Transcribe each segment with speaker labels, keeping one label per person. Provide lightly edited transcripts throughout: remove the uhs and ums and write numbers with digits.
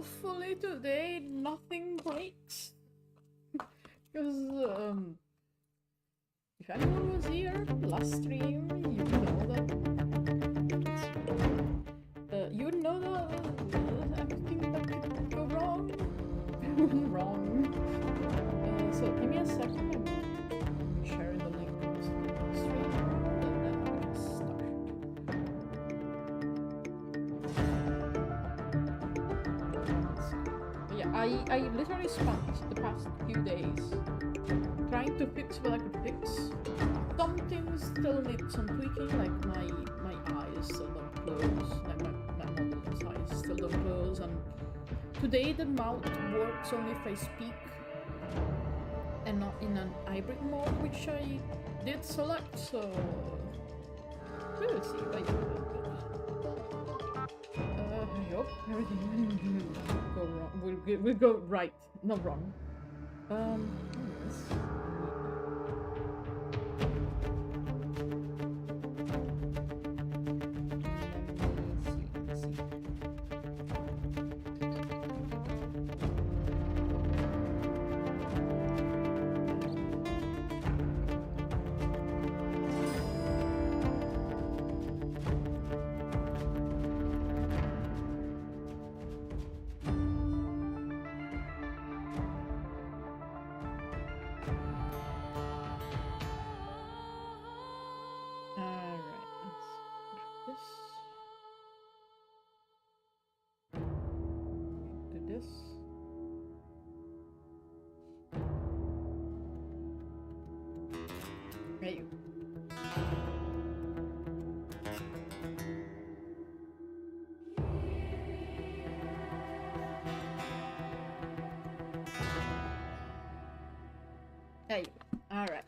Speaker 1: hopefully today nothing breaks. Because, if anyone was here last stream, you know that... you know that everything that could go wrong went wrong. So give me a second, I'm sharing the link to the stream, and then we can start. Yeah, I literally spent the past few days trying to fix what I could fix. Some things still need some tweaking, like my eyes still don't close, like my model's eyes still don't close, and today the mouth works only if I speak and not in an hybrid mode, which I did select, so we'll see. I hope everything will go wrong. Will go right, not wrong. Yes. Hey. Hey. Alright.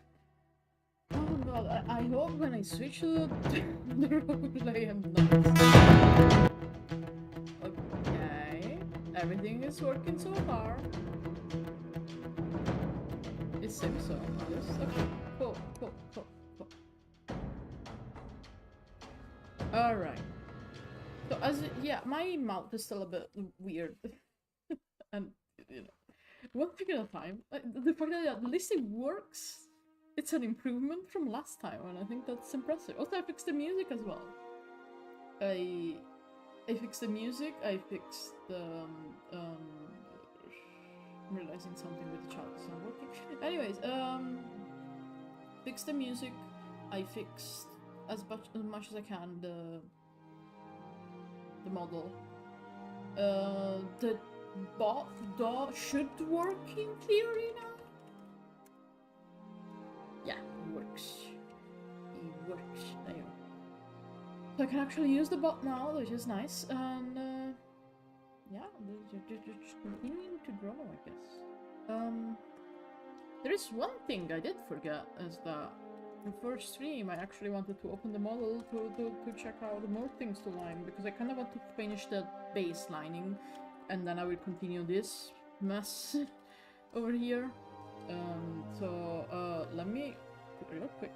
Speaker 1: Oh god, I hope when I switch to the roleplay I'm not. Okay. Everything is working so far. It seems so. Yes. Okay. Cool. Alright. So yeah, my mouth is still a bit weird. And, you know, one thing at a time. The fact that at least it works, it's an improvement from last time, and I think that's impressive. Also, I fixed the music as well. I fixed the music, I fixed the, I'm realizing something with the chat is not working. Anyways, fixed the music, I fixed as much as I can the model. The bot should work in theory now. Yeah, it works. It works. There you go. So I can actually use the bot now, which is nice, and yeah, just continuing to grow, I guess. There is one thing I did forget, is that the first stream I actually wanted to open the model to check out more things to line, because I kind of want to finish the baselining, and then I will continue this mess over here. So let me real quick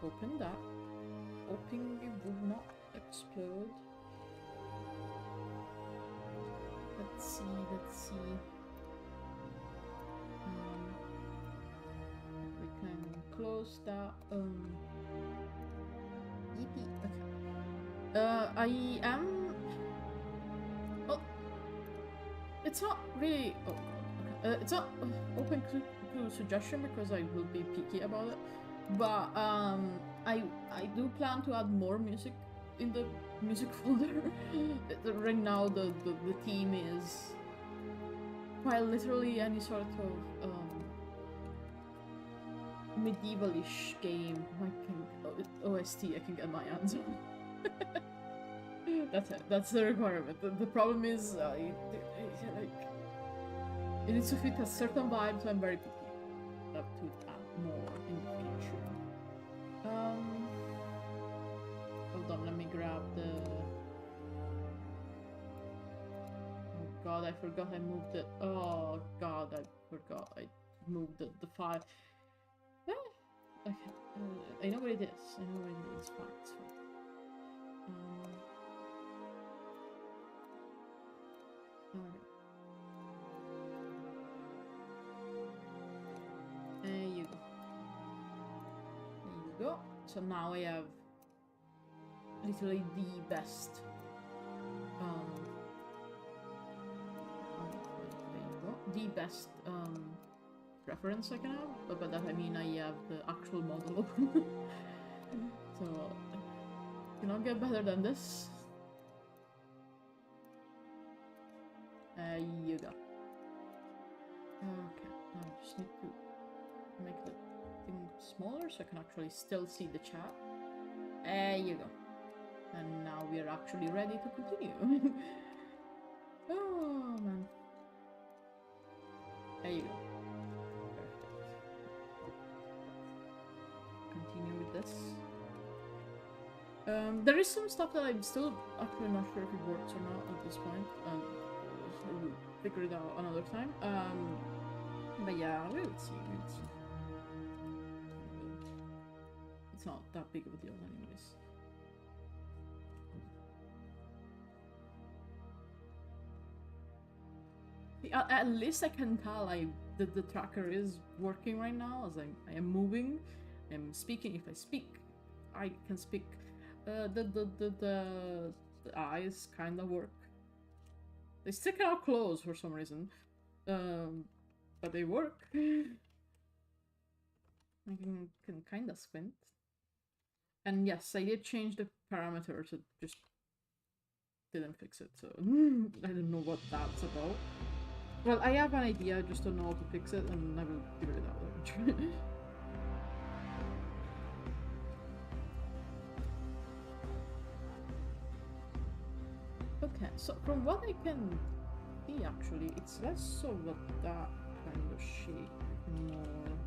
Speaker 1: open that, hoping it will not explode. Let's see. We can close that. Yippee. Okay. I am. Oh, it's not really. Oh god. Okay. It's not open to suggestion because I will be picky about it. But I do plan to add more music in the music folder. Right now the theme is quite literally any sort of medieval-ish game OST I can get my hands on. That's it. That's the requirement. The problem is like it needs to fit a certain vibe, so I'm very picky. Have to add more in the future. Hold on, let me grab the... Oh god, I forgot I moved it. Oh god, I forgot I moved the file. Okay, I know what it is. I know what it is. It's fine, it's fine. Alright. so now I have literally the best there you go, the best reference I can have, but by that I mean I have the actual model open. So cannot get better than this. You go. Okay, now I just need to make the thing smaller so I can actually still see the chat. There you go. And now we are actually ready to continue. Oh man. There you go. Perfect. Continue with this. There is some stuff that I'm still actually not sure if it works or not at this point. So we'll figure it out another time. But yeah, we'll see. It's not that big of a deal anyways. At least I can tell that the tracker is working right now, as I am moving, I'm speaking. If I speak, I can speak. The eyes kind of work. They stick out closed for some reason, but they work. I can kind of squint. And yes, I did change the parameters. It just didn't fix it, so I don't know what that's about. Well, I have an idea, I just don't know how to fix it, and I will figure it out eventually. Okay, so from what I can see, actually, it's less of that kind of shape, more...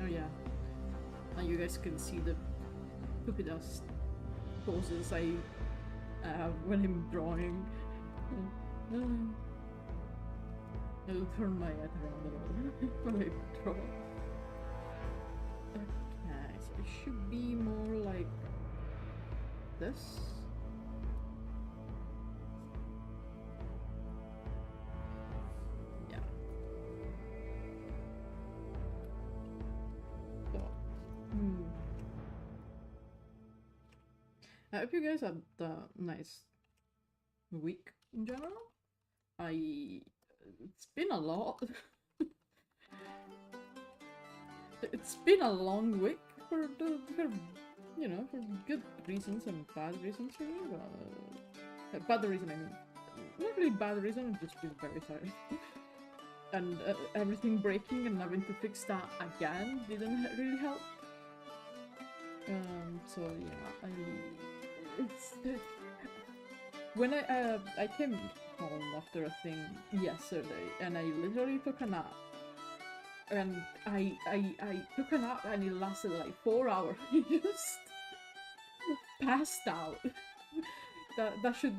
Speaker 1: Oh yeah, now you guys can see the Pngtubers poses I have when I'm drawing. I'll turn my head around a little when I draw. Okay, so it should be more like this. Yeah. So, I hope you guys had a nice week in general. It's been a lot. It's been a long week for you know, for good reasons and bad reasons for me. Bad reason, I mean, not really bad reason. I've just been very tired, and everything breaking and having to fix that again didn't really help. So yeah, when I came home after a thing yesterday, and I literally took a nap, and I took a nap and it lasted like 4 hours. I just passed out. That should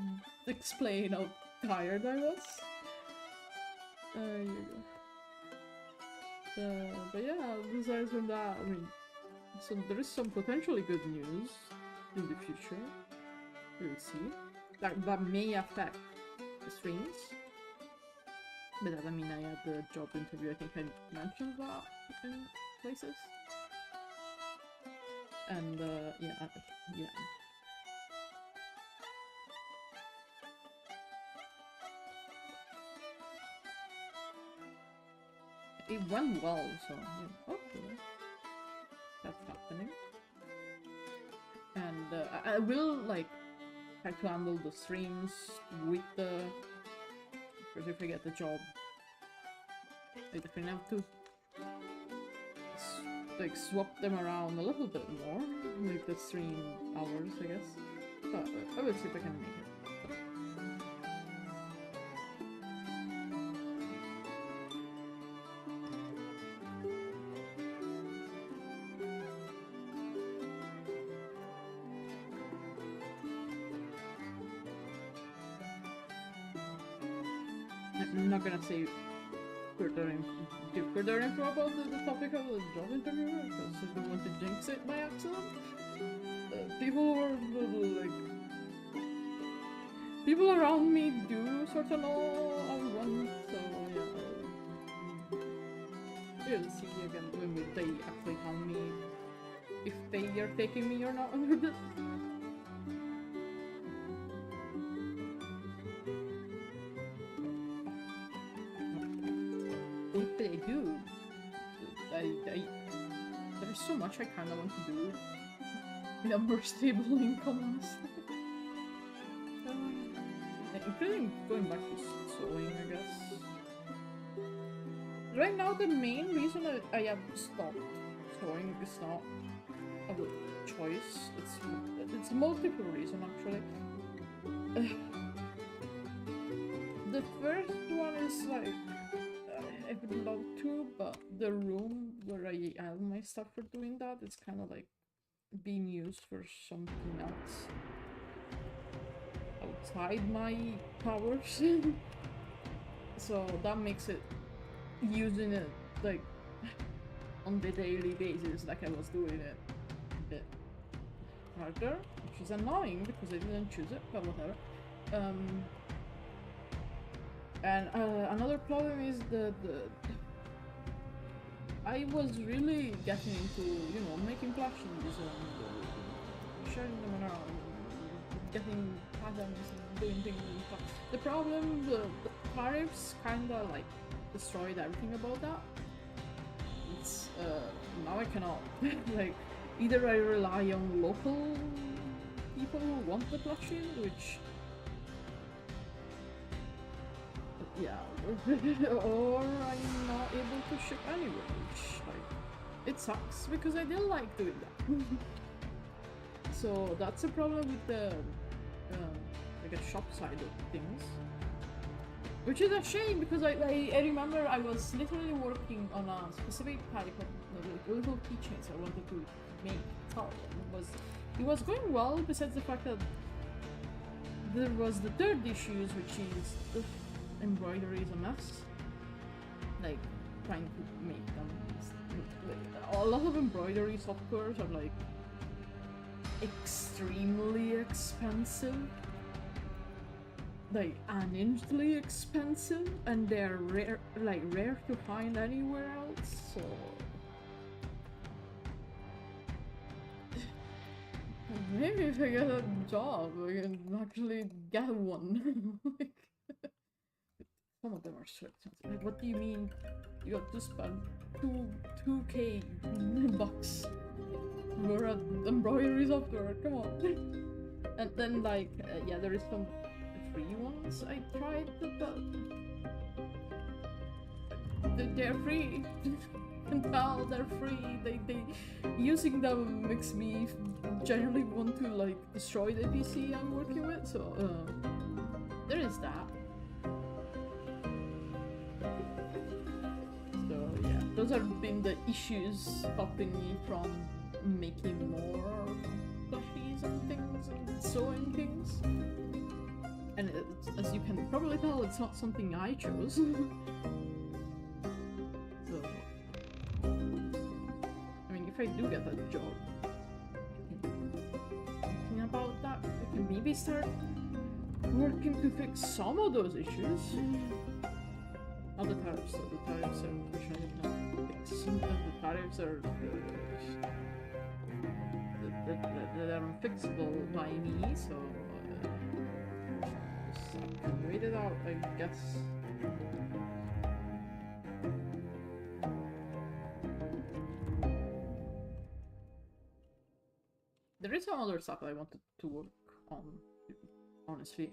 Speaker 1: explain how tired I was. There you go. But yeah, besides from that, I mean, so there is some potentially good news in the future. We'll see. That may affect the streams. But that, I mean, I had the job interview, I think I mentioned that in places. And, yeah. It went well, so, yeah, hopefully that's happening. And, I will, like, try to handle the streams with the... Because if I get the job, I definitely have to like swap them around a little bit more, like the stream hours, I guess. But I will see if I can make it. I'm not gonna say further info about the topic of the job interview because I don't want to jinx it by accident. People around me do sort of know I want, so yeah. We'll see again when they actually tell me if they are taking me or not under the... If they do, there's so much I kind of want to do with a more stable income, honestly. Including going back to sewing, I guess. Right now, the main reason I have stopped sewing is not a choice. It's a multiple reason, actually. The first one is like I would love to, but the room where I have my stuff for doing that is kind of like being used for something else outside my powers. So that makes it using it like on the daily basis, like I was doing it, a bit harder, which is annoying because I didn't choose it, but whatever. And another problem is I was really getting into, you know, making plushies and sharing them around, getting patterns and doing things and stuff. The problem, the tariffs kinda like destroyed everything about that. It's now I cannot like either I rely on local people who want the plushie, which yeah, or I'm not able to ship anywhere, which like it sucks because I did like doing that. So that's a problem with the like a shop side of things. Which is a shame because I remember I was literally working on a specific type of like, little keychains I wanted to make. It was going well, besides the fact that there was the third issues, which is the embroidery is a mess. Like trying to make them. Like, a lot of embroidery softwares are like extremely expensive. Like unintentionally expensive, and they're rare to find anywhere else. So maybe if I get a job, I can actually get one. Like, some of them are so expensive. Like, what do you mean? You got to spend 2K bucks for an embroidery software? Come on. And then like yeah, there is some free ones I tried, but they're free. And now they're free. They using them makes me generally want to like destroy the PC I'm working with. So there is that. So yeah, those have been the issues stopping me from making more plushies and things and sewing things. And as you can probably tell, it's not something I chose. So, I mean, if I do get that job, thinking about that, I can maybe start working to fix some of those issues. Not the tariffs, though. The tariffs are unfortunately not fixed. The tariffs are they're unfixable by me, so. I can wait it out, I guess. There is some other stuff I wanted to work on, honestly.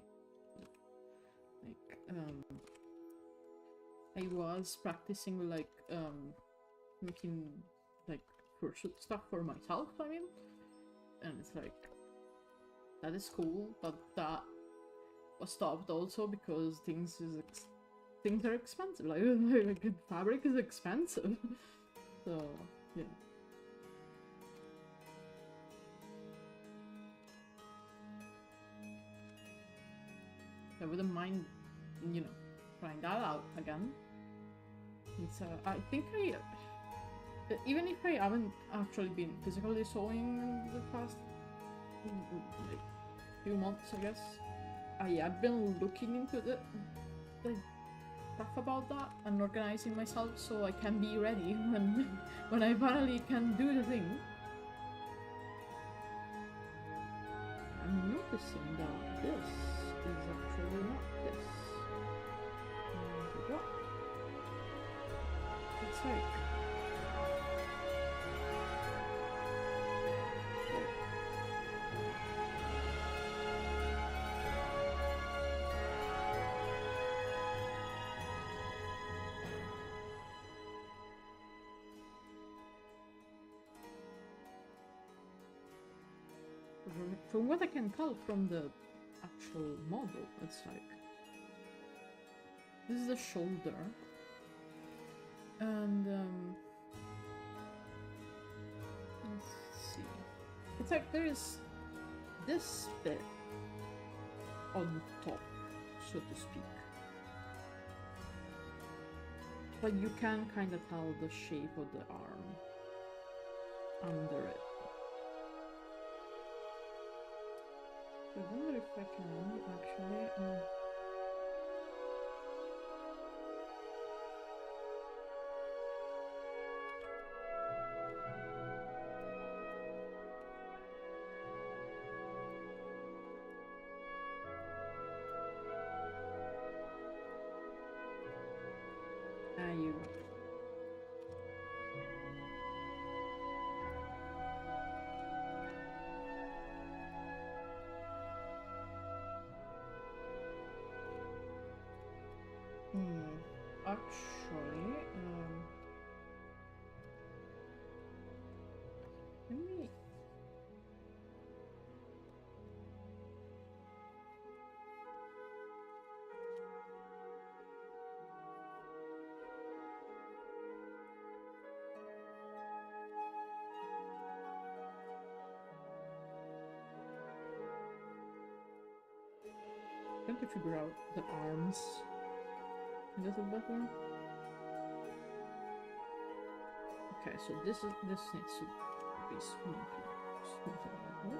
Speaker 1: Like, I was practicing like making like fursuit stuff for myself, I mean. And it's like, that is cool, but that was stopped also because things are expensive. Like fabric is expensive. So yeah. I wouldn't mind, you know, trying that out again. It's I think even if I haven't actually been physically sewing in the past like, few months, I guess. I have been looking into the tough about that and organizing myself so I can be ready when I finally can do the thing. I'm noticing that this is actually not this. There we go. It's like... From what I can tell from the actual model, it's like... This is the shoulder. And, let's see. It's like there is this bit on top, so to speak. But you can kind of tell the shape of the arm under it. I wonder if I can actually... you. Actually, let me... trying to figure out the arms a little better. Okay, so this needs to be smooth. Okay.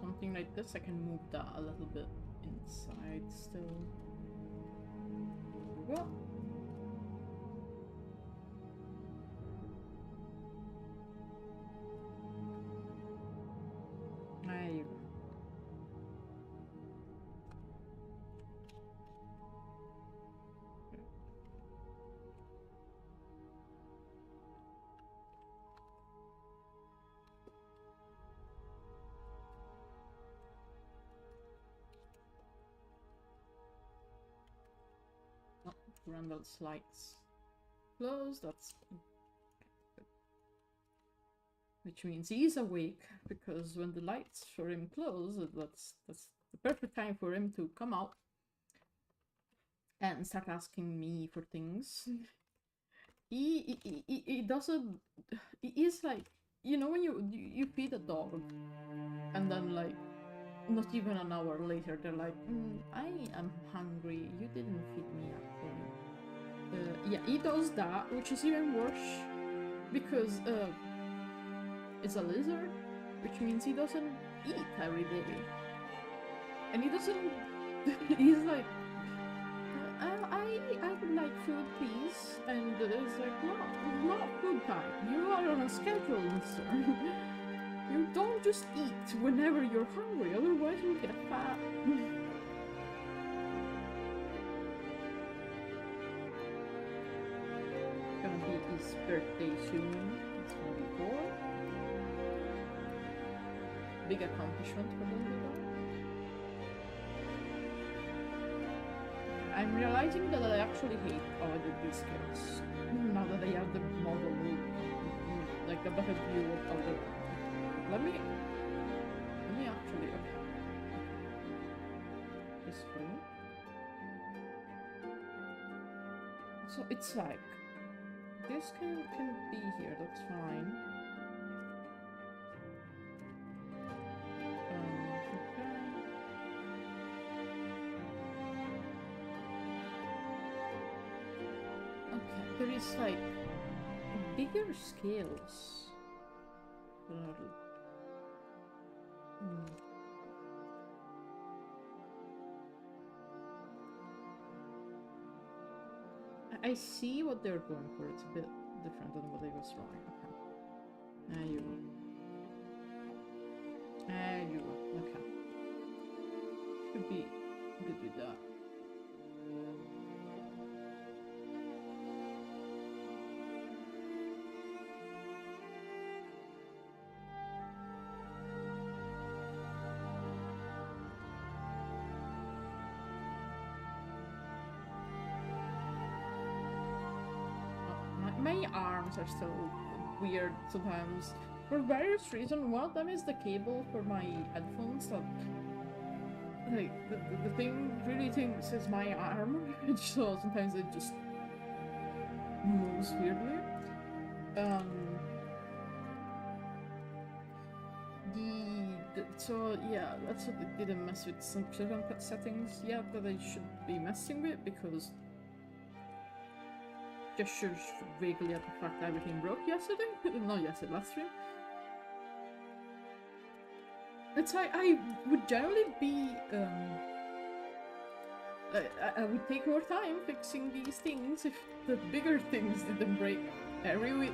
Speaker 1: Something like this, I can move that a little bit inside still. There we go. There you go. Randall's lights closed, that's good. Which means he's awake, because when the lights for him close, that's the perfect time for him to come out and start asking me for things. He doesn't... He's like, you know when you feed a dog and then like not even an hour later they're like, I am hungry, you didn't feed me actually. Yeah, he does that, which is even worse because it's a lizard, which means he doesn't eat every day. And he doesn't... he's like, I would like food, please. And it's like, no, it's not food time. You are on a schedule, mister. You don't just eat whenever you're hungry, otherwise you'll get fat. It's gonna be his birthday soon. It's 24. Big accomplishment for him. I'm realizing that I actually hate how I did these skills. Now that I have the model, like a better view of how they are. Let me me actually. Okay. This way. So it's like this can be here. That's fine. Okay, there is like bigger scales. I see what they're going for. It's a bit different than what I was drawing. Okay. There you go. There you go. Okay. Should be good with that. My arms are still weird sometimes for various reasons. One of them is the cable for my headphones. Like the thing really thinks is my arm, so sometimes it just moves weirdly. So yeah, that's what it didn't mess with some certain settings yet that I should be messing with, because gestures vaguely at the fact that everything broke yesterday. Not yesterday, last stream. It's like I would generally be I would take more time fixing these things if the bigger things didn't break every week.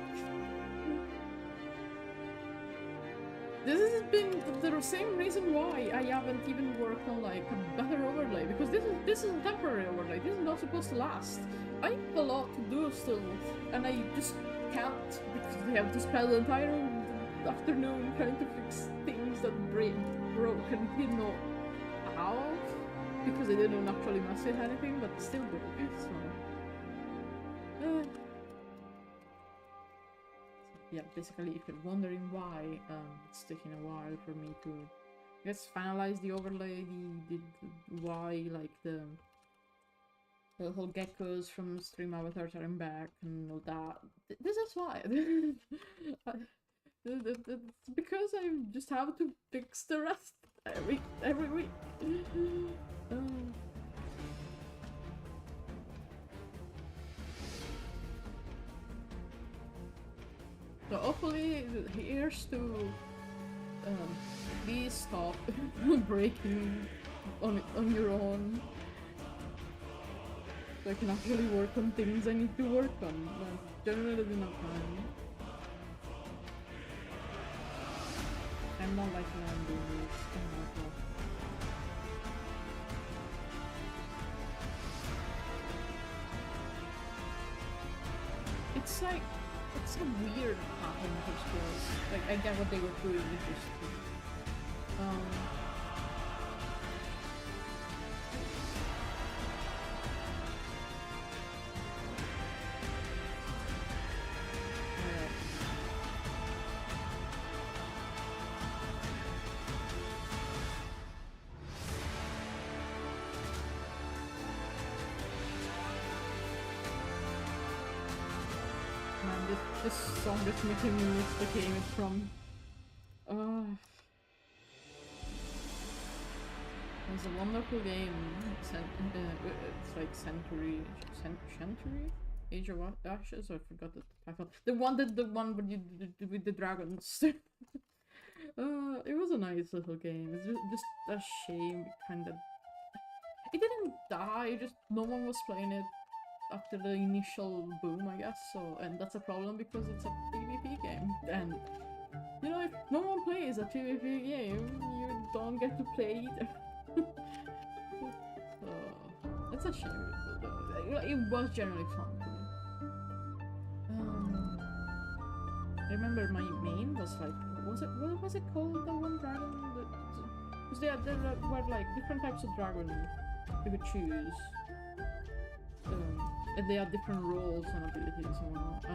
Speaker 1: This has been the same reason why I haven't even worked on like a better overlay, because this is a temporary overlay. This is not supposed to last. I have a lot to do still, and I just can't, because I have to spend the entire afternoon trying to fix things that broke and didn't know how, because I didn't actually mess with anything, but still broke it, so... yeah, basically, if you're wondering why it's taking a while for me to, I guess, finalize the overlay, why, like, the whole geckos from Stream Avatars are back and all that. This is why. It's because I just have to fix the rest every week. So hopefully here's to please stop breaking on your own. So I can actually work on things I need to work on. Like, generally there's enough time. I'm not like I'm doing this. It's like, it's a weird pattern for skills. Like, I get what they were doing, it's just... This song just making me miss the game it's from. It's a wonderful game. It's like Century? Age of Ashes? I forgot the title. The one with you with the dragons. It was a nice little game. It's just a shame, kind of. It didn't die. Just no one was playing it after the initial boom, I guess, so, and that's a problem because it's a PvP game, and, you know, if no one plays a PvP game, you don't get to play either. So, it's a shame, it was generally fun to me. I remember my main was like, what was it called, the one dragon? Because there were like different types of dragon you could choose. And they have different roles and abilities and whatnot.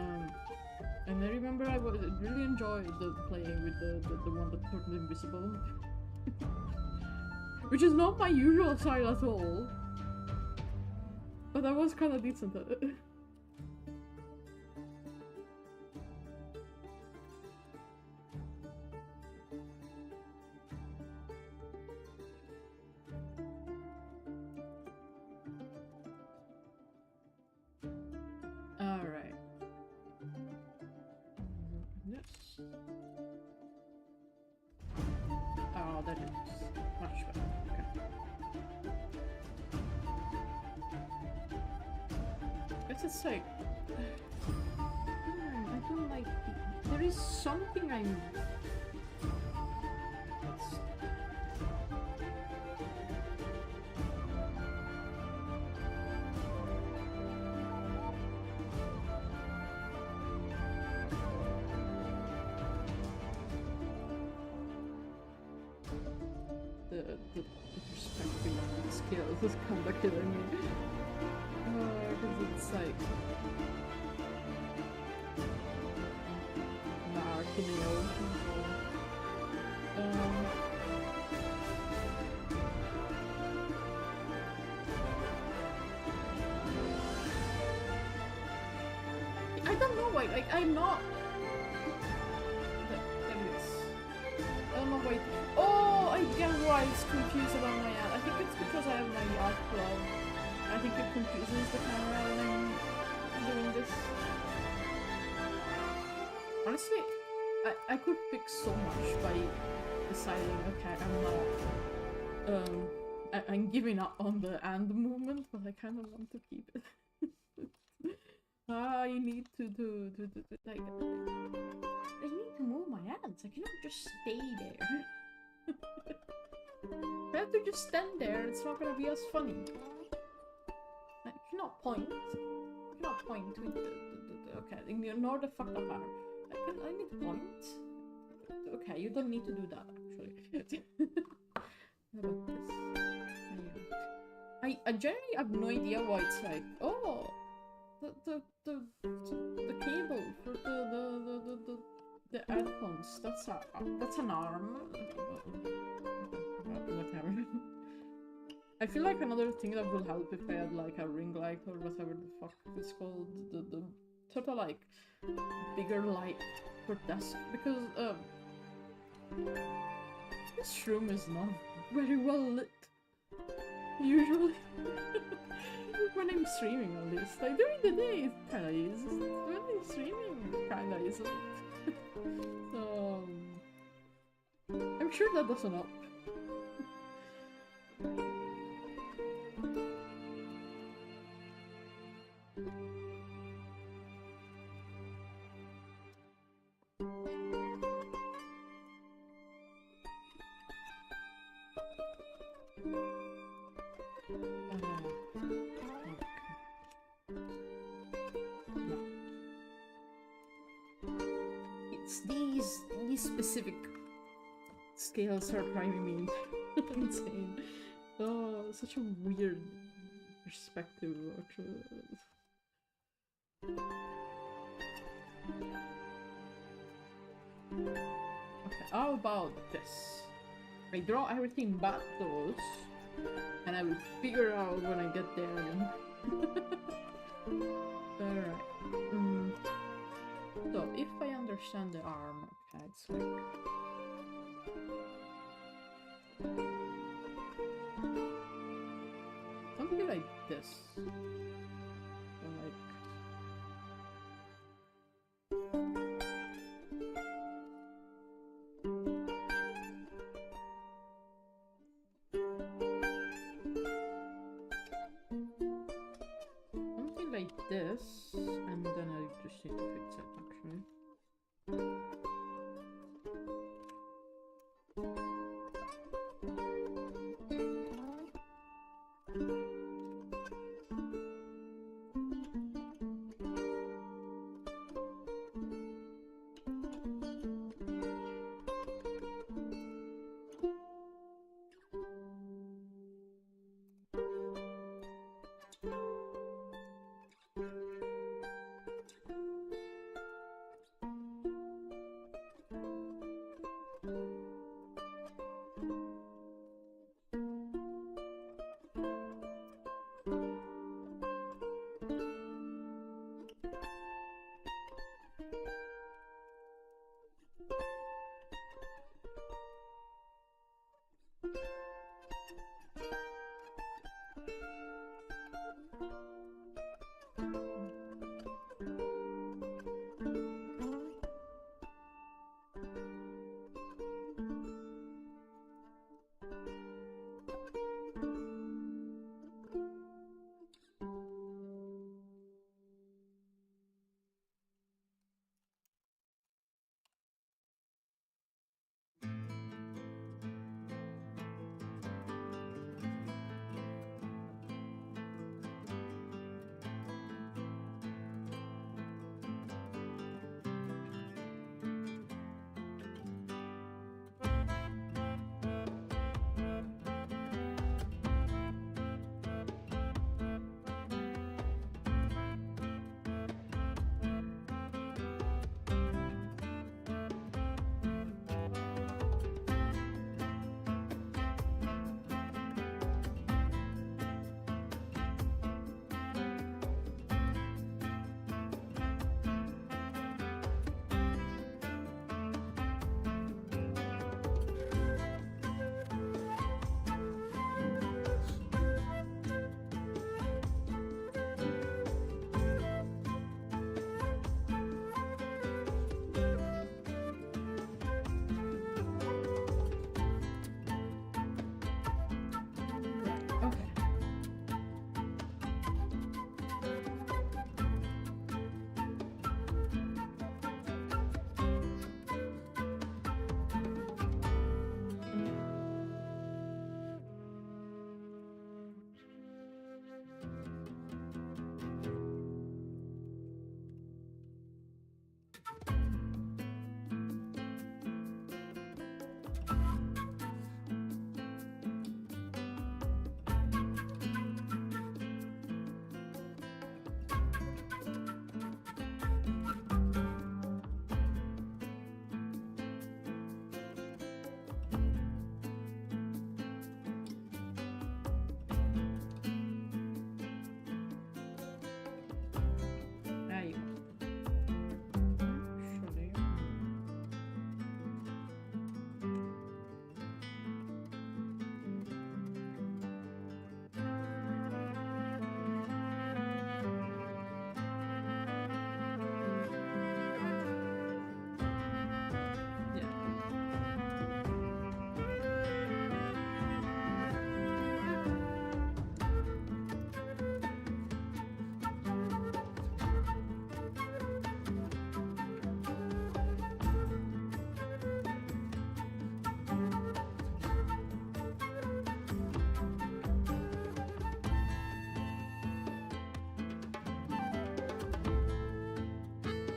Speaker 1: And I remember I really enjoyed playing with the one that turned invisible. Which is not my usual style at all. But I was kind of decent at it. Alright. Yes. Oh, that is much better. Okay. Guess it's like... I don't like... There is something I'm... The perspective of the skills is kind of killing me. Because it's like... Narkineo. I don't know why, like, I'm not... I don't know why... Oh, I get why it's confused about my ad. I think it's because I have my art club. I think it confuses the camera when I'm doing this. Honestly, I could fix so much by deciding, okay, I'm not... I'm giving up on the and movement, but I kind of want to keep it. I need to like... I need to move my hands. I cannot just stay there. If I have to just stand there, it's not gonna be as funny. I cannot point. I cannot point with the okay, ignore the fucked up arm. I need to point. Okay, you don't need to do that actually. How about this? I generally have no idea why it's like, oh, the cable for the headphones. That's an arm. Whatever. I feel like another thing that will help if I had like a ring light or whatever the fuck it's called, the sort of like bigger light for desk, because this room is not very well lit usually. When I'm streaming at least, like during the day it kinda is, when I'm streaming it kinda isn't. So I'm sure that doesn't help. It's these specific scales are driving me insane. Oh, such a weird perspective actually. Okay, how about this? I draw everything but those, and I will figure out when I get there. Alright. So, if I understand the arm, okay, it's like... something like this. So like... something like this, and then I just need to fix it actually.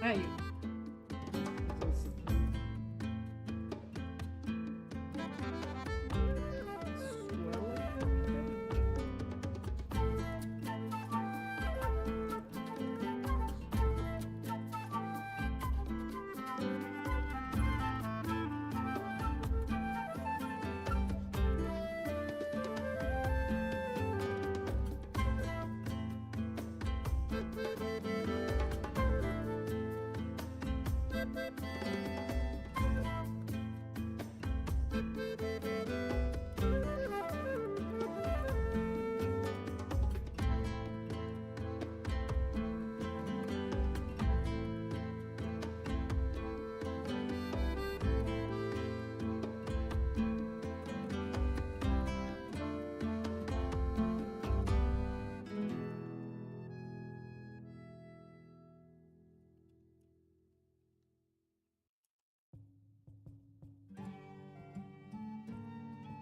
Speaker 1: Aí.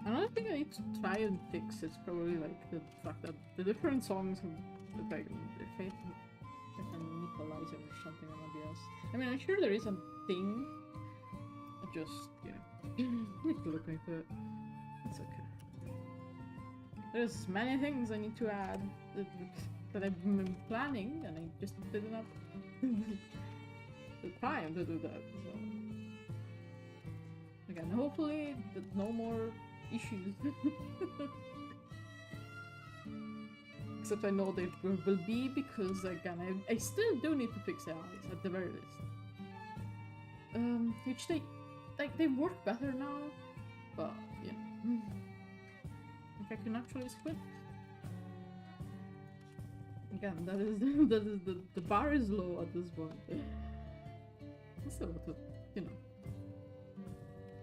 Speaker 1: Another thing I need to try and fix is probably like the fact that the different songs have like if I can equalize it or something on OBS. I mean, I'm sure there is a thing. I just, you know, need to look into it. It's okay. There's many things I need to add that I've been planning, and I just didn't have the time to do that. So again, hopefully, no more issues. Because that I know they will be, because again, I still do need to fix the eyes at the very least. Which they work better now, but yeah. I think I can actually squint. Again, that is the bar is low at this point. It's a lot of, you know,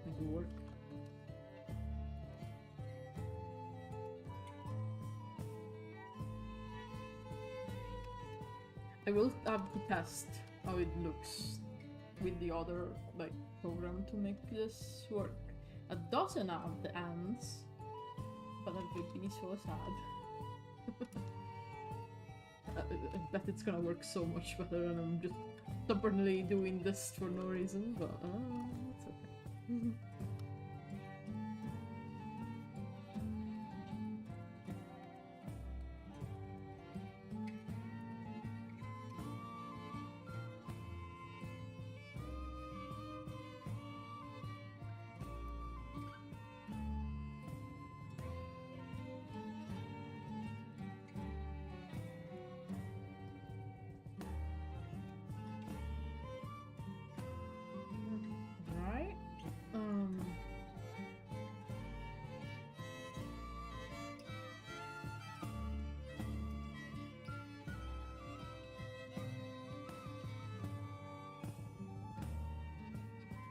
Speaker 1: make it work. I will have to test how it looks with the other like program to make this work. It doesn't have the ends, but that would be so sad. I bet it's gonna work so much better, and I'm just stubbornly doing this for no reason, but it's okay.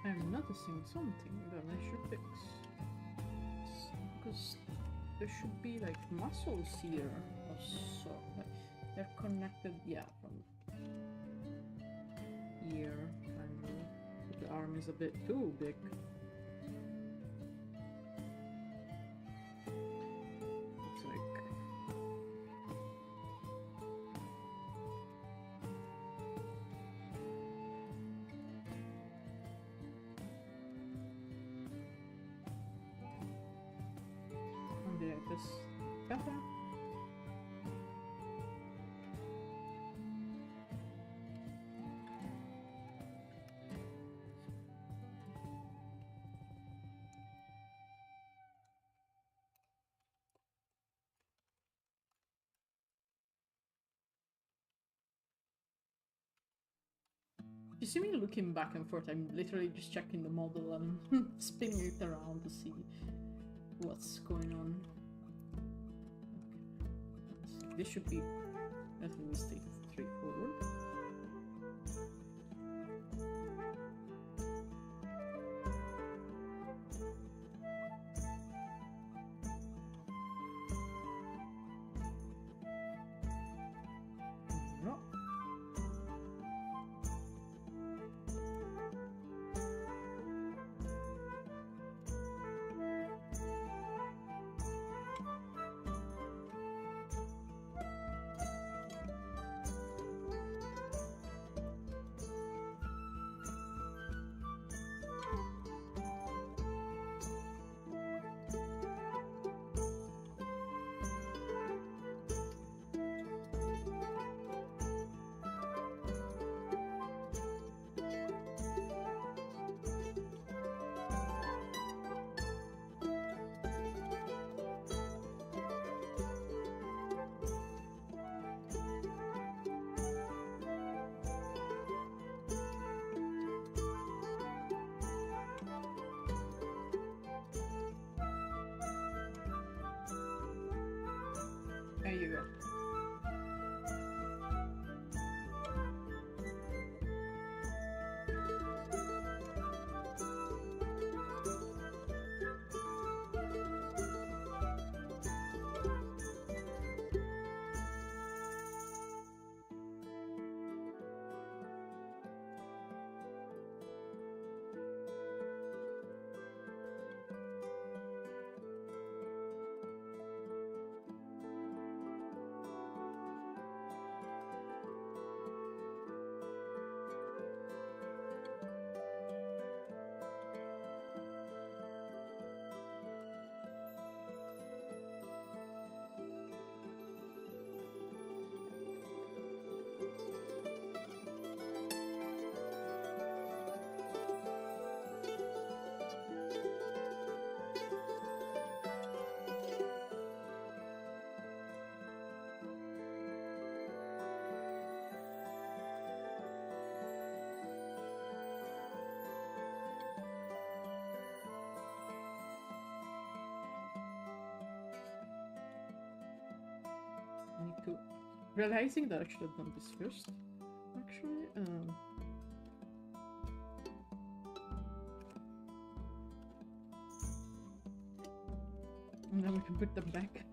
Speaker 1: I'm noticing something that I should fix. Because there should be like muscles here or so. Like, they're connected, yeah, from here, kind of. But the arm is a bit too big. It's like... this better. You see me looking back and forth, I'm literally just checking the model and spinning it around to see what's going on. Okay. This should be at least straightforward. There you go. to realizing that I should have done this first, actually. And then we can put them back.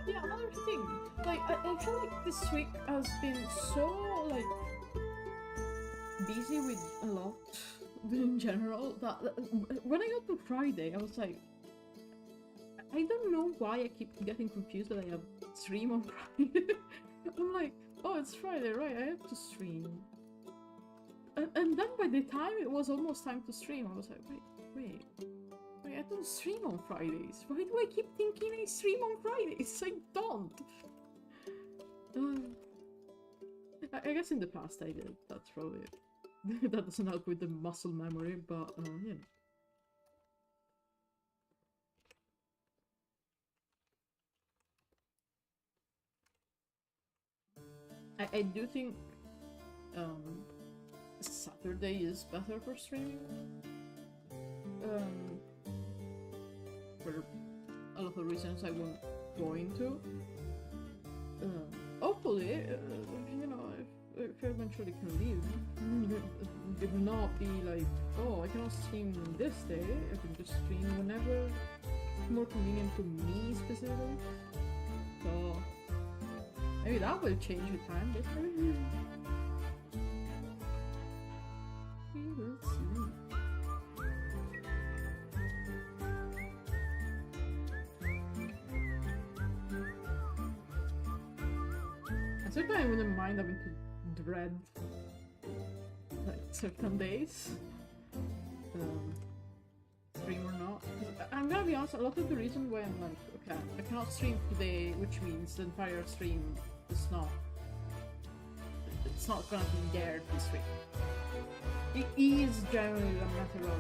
Speaker 1: Yeah, another thing, like, I feel like this week has been so, like, busy with a lot in general, that when I got to Friday, I was like, I don't know why I keep getting confused that I have stream on Friday. I'm like, oh, it's Friday, right, I have to stream. And then by the time it was almost time to stream, I was like, wait, I don't stream on Fridays. Why do I keep thinking I stream on Fridays? I don't. I guess in the past I did. That's probably it. That doesn't help with the muscle memory, but you know. I do think Saturday is better for streaming. For a lot of reasons I won't go into. Hopefully, you know, if I eventually can leave, it will not be like, oh, I cannot stream this day, I can just stream whenever it's more convenient to me specifically. So, maybe that will change with time, but we will see. Sometimes I wouldn't mind having to dread like certain days, stream or not. I'm gonna be honest, a lot of the reason why I'm like, okay, I cannot stream today, which means the entire stream is not, it's not gonna be there this week. It is generally a matter of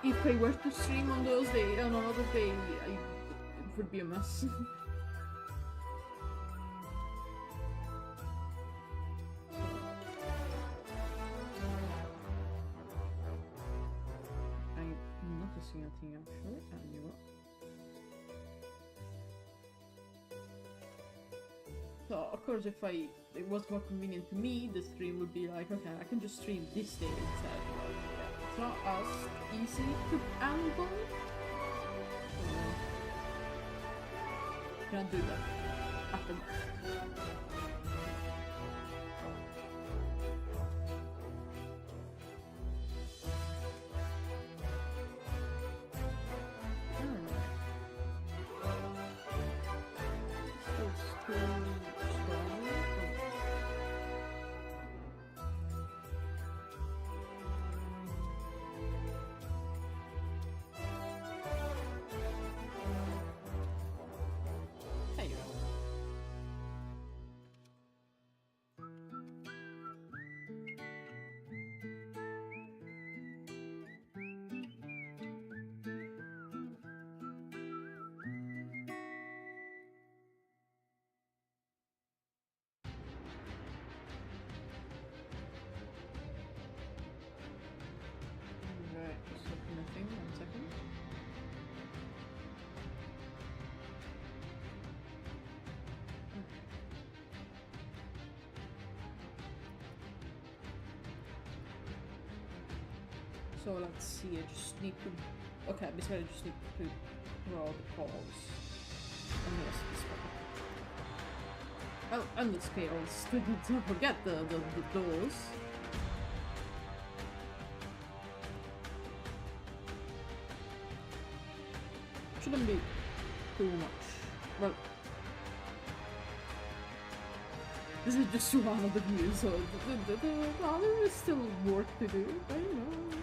Speaker 1: if I were to stream on those days, on another day, it would be a mess. Anything actually, and you so of course if it was more convenient to me, the stream would be like, okay, I can just stream this day instead, but yeah, it's not as easy to handle. Can't do that at the moment. So let's see, I just need to... Okay, basically I just need to draw the paws. And yes, this one. Oh, and the scales. Don't forget the those. Shouldn't be too much. Well, this is just one of the views, so the other is still work to do. But you know,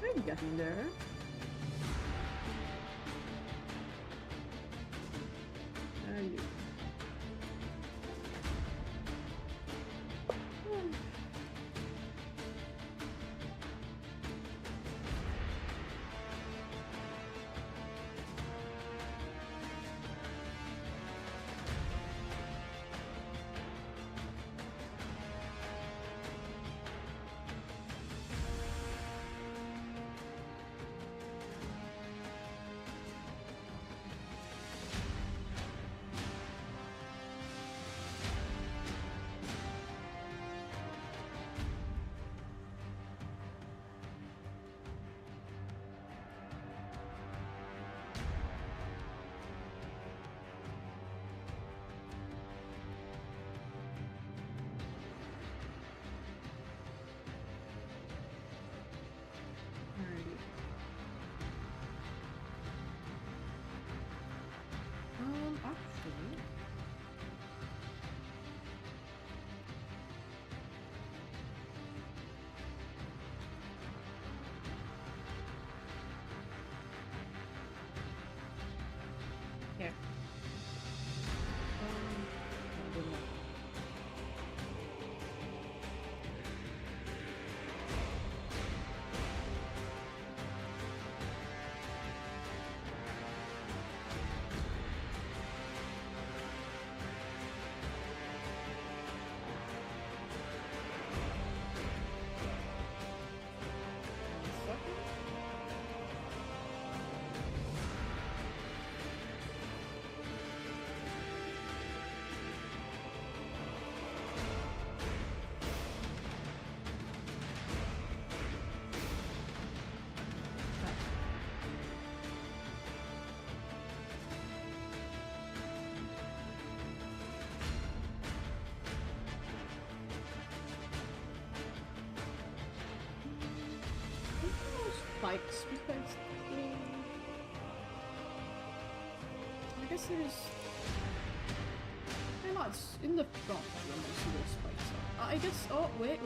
Speaker 1: I'm getting there. There you go. Actually... Here. I don't know. Spikes because I guess there's it's in the front when I see those spikes. I guess wait,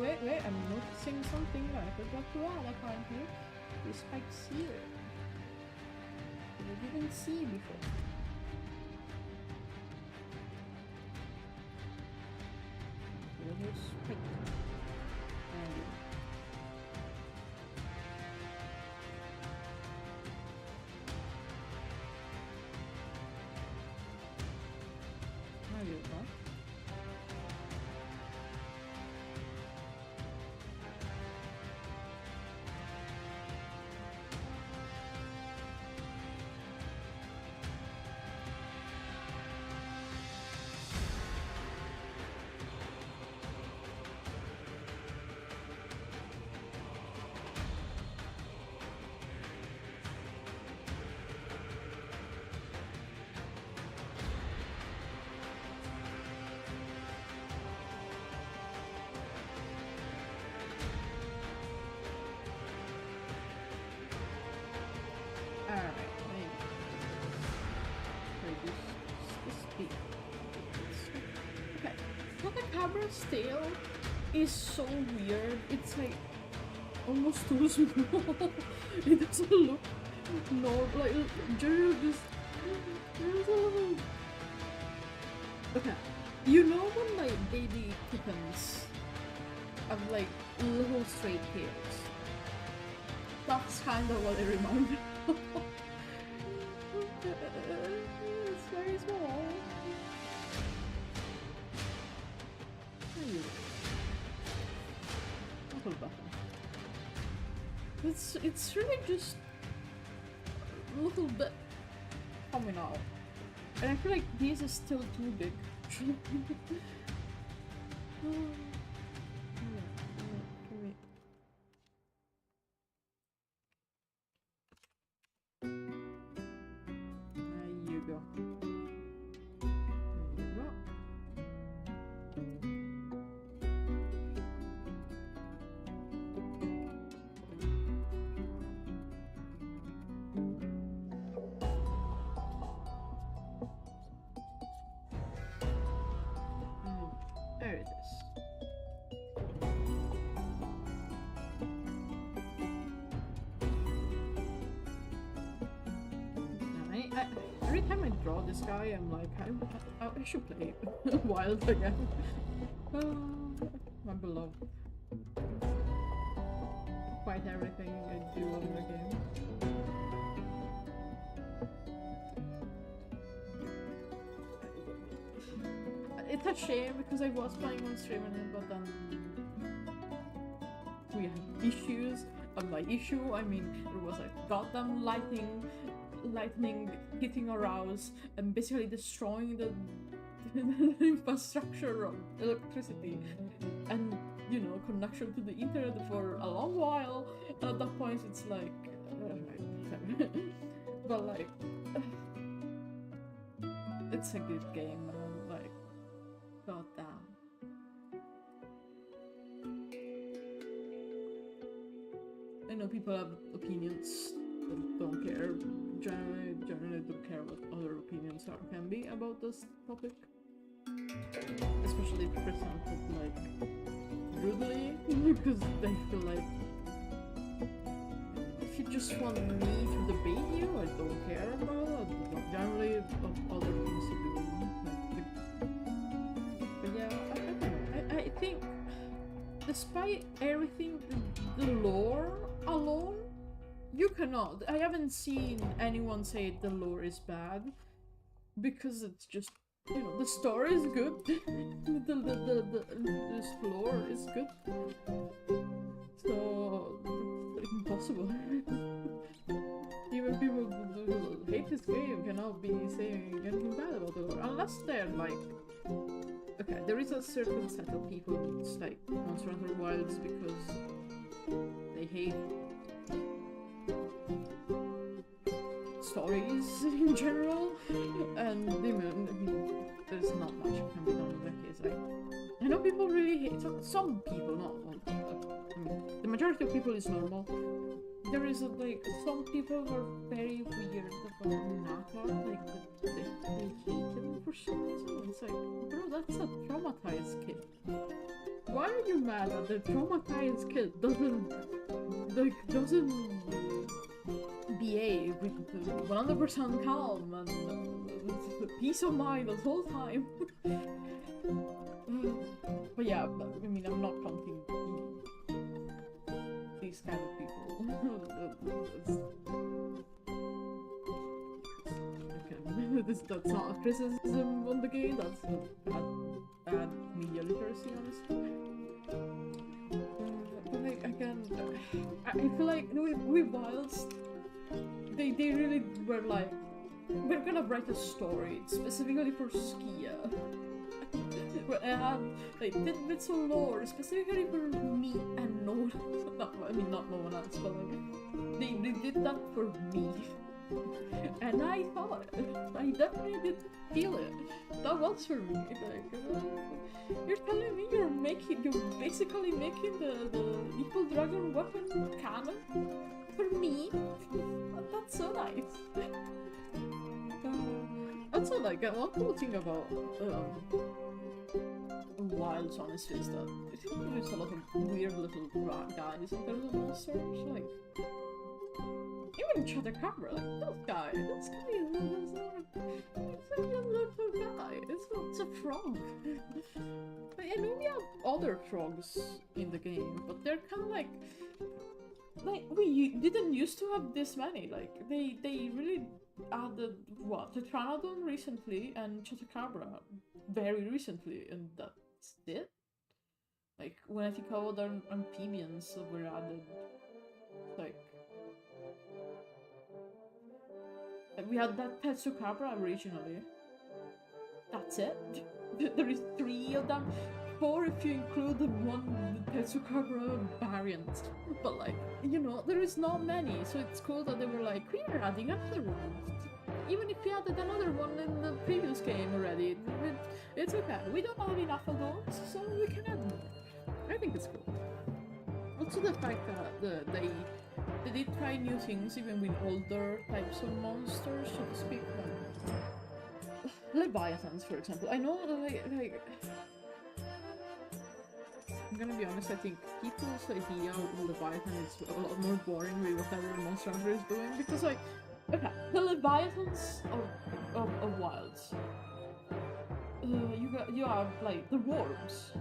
Speaker 1: I'm noticing something that I forgot to add apparently. The spikes here. I didn't see before. Little spike. Pngtubers' tail is so weird. It's like almost too small. It doesn't look like just okay. You know when like baby kittens have like little straight tails? That's kind of what it reminds me of. It's very small. It's really just a little bit coming out, and I feel like this is still too big. every time I draw this guy, I'm like, I should play Wild again. My beloved. Quite everything I do in the game. It's a shame because I was playing on stream on it, but then we had issues. And by issue, I mean there was a goddamn lightning hitting our house and basically destroying the infrastructure of electricity and, you know, connection to the internet for a long while. And at that point, it's like, but like, it's a good game. And I'm like, god damn. I know people have opinions that don't care. Generally don't care what other opinions can be about this topic. Especially presented like brutally, because they feel like if you just want me to debate you, I don't care about it. Generally of other things to do. But yeah, I don't know. I think despite everything, the lore alone, you cannot. I haven't seen anyone say the lore is bad, because it's just, you know, the story is good. This lore is good. So it's impossible. Even people who hate this game cannot be saying anything bad about the lore, unless they're like, okay, there is a certain set of people who's like Monster Hunter Wilds because they hate stories in general, and I mean, there's not much that can be done in that case. I know people really hate some people, not I mean, the majority of people is normal. There is like some people who are very weird about Naka, like they hate him for some reason. It's like, bro, that's a traumatized kid. Why are you mad that the traumatized kid doesn't behave with 100% calm and peace of mind the whole time? But yeah, I mean, I'm not counting these kind of people. That's not a criticism on the game, that's bad media literacy, honestly. But like, again, I feel like with Wilds, they really were like, we're gonna write a story specifically for Skia. And like tidbits of lore specifically for me and no one. I mean, not no one else, but like they did that for me. And I thought it. I definitely did feel it. That was for me. Like, you're telling me you're basically making the Evil Dragon weapon canon for me? That's so nice. Also, like, one cool thing about Wilds, honestly, is that I think there's a lot of weird little guys and there's monsters, like even Chotacabra, like this guy is a little guy, it's a frog. I mean, we have other frogs in the game, but they're kind of like we didn't used to have this many. Like they really added the Pteranodon recently and Chotacabra very recently, and that's it. Like when I think of other amphibians that were added, like we had that Petsukabra originally. That's it. There is 3 of them. 4 if you include the one Petsukabra variant. But like, you know, there is not many. So it's cool that they were like, we are adding another one. Even if we added another one in the previous game already, it's okay. We don't have enough of those, so we can add more. I think it's cool. Also the fact that they did try new things even with older types of monsters, so to speak. Like Leviathans, for example. I know that like I'm gonna be honest, I think people's idea of Leviathan is a lot more boring with whatever Monster Hunter is doing, because like Okay, the Leviathans of Wilds. You have like the worms.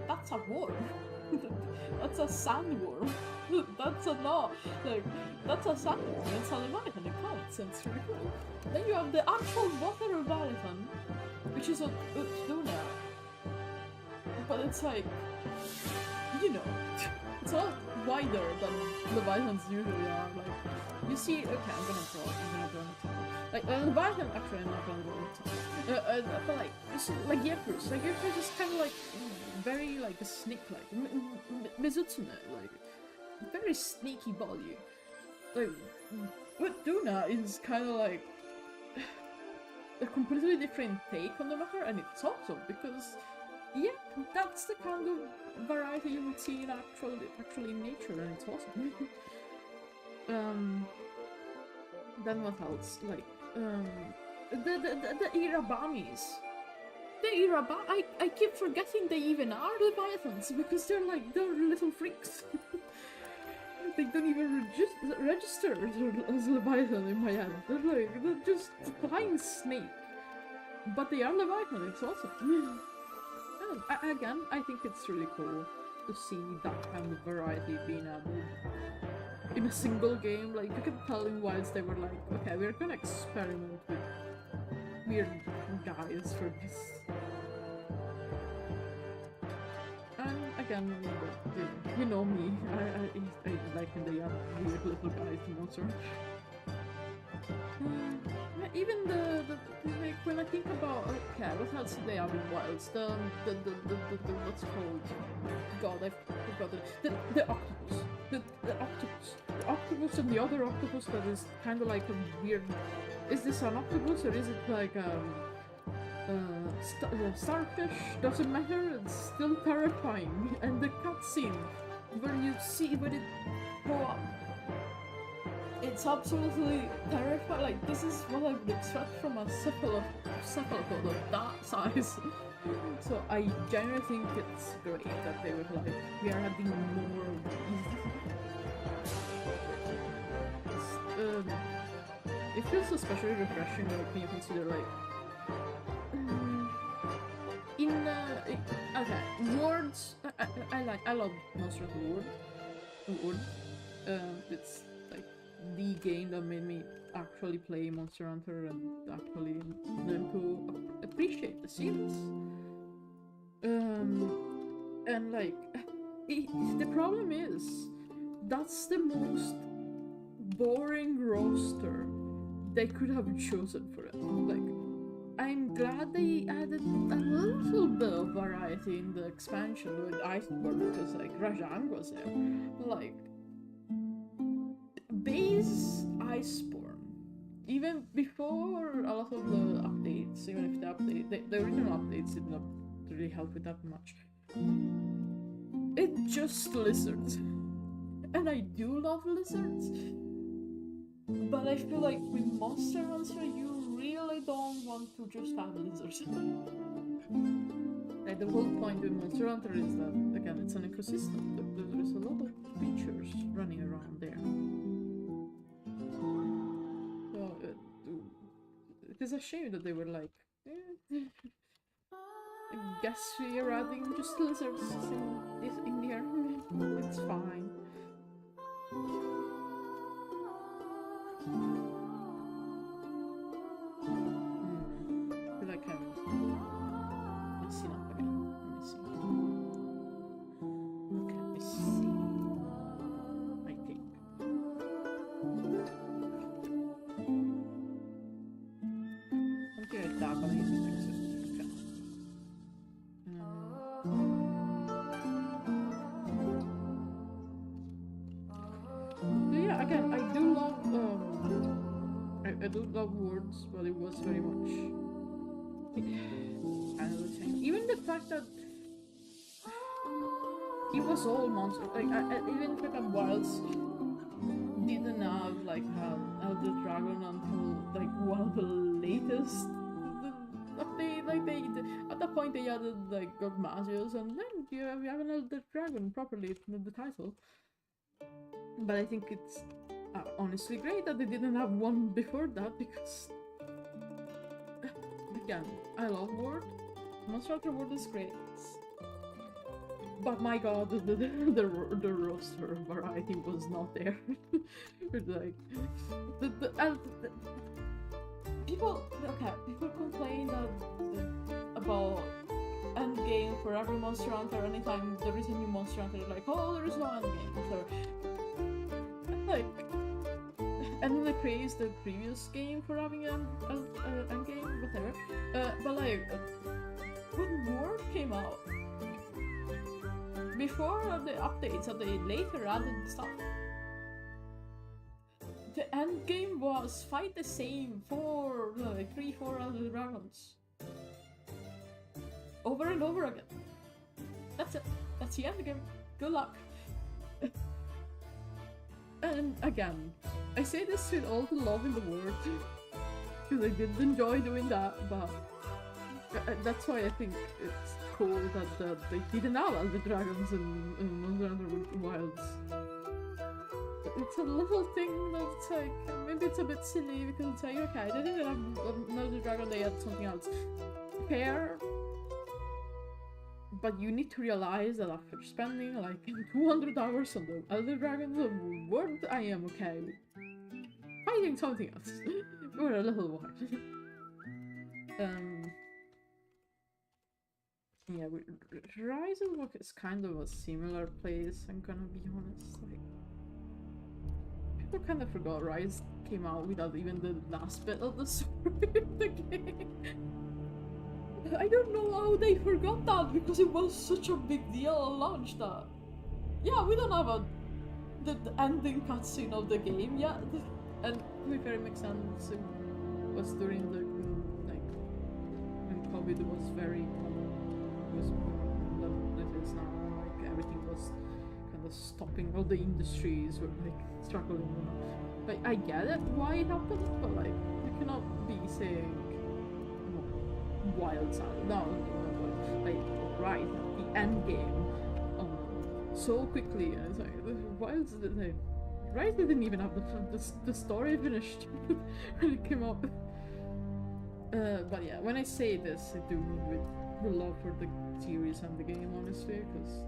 Speaker 1: That's a worm. That's a sandworm. That's a no, like that's a sandworm. It's a Leviathan. It counts. And it's really cool. Then you have the actual water Leviathan, which is a tuna, but it's like, you know, it's a lot wider than Leviathans usually are. Like, you see, okay, I'm gonna draw it. Like, Leviathan, actually, I'm not gonna draw it. But like, you see, like Yepers. Like, Yepers is kind of like, very, like, a snake-like. Mizutsune, like, very sneaky body. Like, but Duna is kind of like a completely different take on the matter, and it's awesome because, yeah, that's the kind of variety you would see in actually in nature, and it's awesome. Then what else? Like, the Irabamis. I keep forgetting they even are Leviathans because they're little freaks. They don't even register as Leviathan in my head. They're just flying snake. But they are Leviathan, it's awesome. Again, I think it's really cool to see that kind of variety being added in a single game. Like, you can tell in Wilds they were like, okay, we're gonna experiment with weird guys for this. And again, you know me, I like when they are weird little guys to monster. Even like, when I think about, okay, what else do they have in Wilds? The what's called? God, I forgot it. The octopus. The octopus. The octopus and the other octopus that is kind of like a weird. Is this an octopus or is it like starfish? Doesn't matter. It's still terrifying. And the cutscene where you see when it go up. It's absolutely terrifying. Like, this is what I would expect from a cephalopod of that size. So I genuinely think it's great that they were like, we are adding more of these. It feels especially refreshing when you consider like okay, words. I love Monster Hunter World. It's like the game that made me actually play Monster Hunter and actually learn to appreciate the series. And like, the problem is that's the most boring roster they could have chosen for it. Like, I'm glad they added a little bit of variety in the expansion with Iceborne because like Rajang was there. Like, base Iceborne, even before a lot of the updates, even if the original updates did not really help with that much. It's just lizards. And I do love lizards. But I feel like with Monster Hunter, you really don't want to just have lizards. Like, the whole point with Monster Hunter is that, again, it's an ecosystem. There's a lot of creatures running around there. So, it is a shame that they were like, I guess we are adding just lizards in here. It's fine. I feel like I'm messing up again. Let me see. Okay, let me see. I think. Something like that, but I need to fix it. So yeah, again, I do love I do love words, but it was very much another thing. Even the fact that it was all monsters, like even the fact that Wilds didn't have like Elder Dragon until like one of the latest update. Like at that point they added like Gogmasios, and then you have an Elder Dragon properly in the title. But I think it's honestly great that they didn't have one before that, because again, I love World. Monster Hunter World is great, but my god, the roster variety was not there. Like people complain about endgame for every Monster Hunter. Anytime there is a new Monster Hunter, like, oh, there is no endgame. So, like, and then they praise the previous game for having an endgame, whatever. But like, when World came out, before the updates that they later added stuff, the endgame was fight the same for like 3-4 other dragons. Over and over again. That's it. That's the endgame. Good luck. And again, I say this with all the love in the world, because I did enjoy doing that, but that's why I think it's cool that they didn't have all the dragons in Monster Hunter Wilds. It's a little thing that's like, maybe it's a bit silly, because it's like, okay, they didn't have another dragon, they had something else. Fair. But you need to realize that after spending like 200 hours on the Elder Dragons of World, I am okay with fighting something else for a little while. Yeah, Rise of Rock is kind of a similar place, I'm gonna be honest. Like, people kind of forgot Rise came out without even the last bit of the story of the game. I don't know how they forgot that, because it was such a big deal at launch that... Yeah, we don't have the ending cutscene of the game yet. And to be fair, it makes sense. It was during the... like... when COVID was very common. It was more than it is now. Like, everything was kind of stopping. All the industries were, like, struggling. You know? Like, I get it, why it happened, but, like, you cannot be saying... Wild sound. No, like, right at the end game, so quickly, and it's like, Wilds didn't, Rise didn't even have the story finished when it came out. But yeah, when I say this, I do mean with the love for the series and the game, honestly, because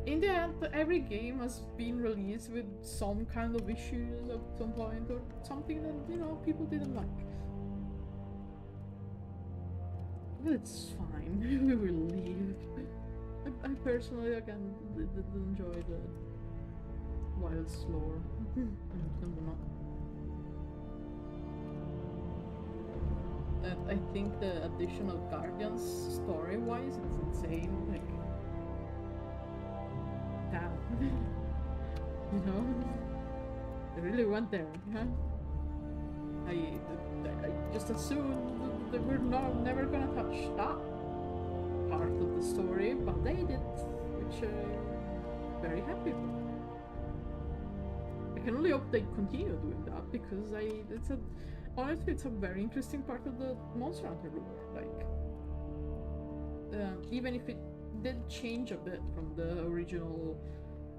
Speaker 1: in the end, every game has been released with some kind of issues at some point, or something that, you know, people didn't like. It's fine, we will leave. I personally, again, did enjoy the Wilds lore. I think the addition of Guardians, story-wise, it's insane. Like, damn. You know? They really went there, huh? I just assumed that we're never gonna touch that part of the story, but they did, which I'm very happy with. I can only hope they continue doing that, because honestly, it's a very interesting part of the Monster Hunter lore. Like, even if it did change a bit from the original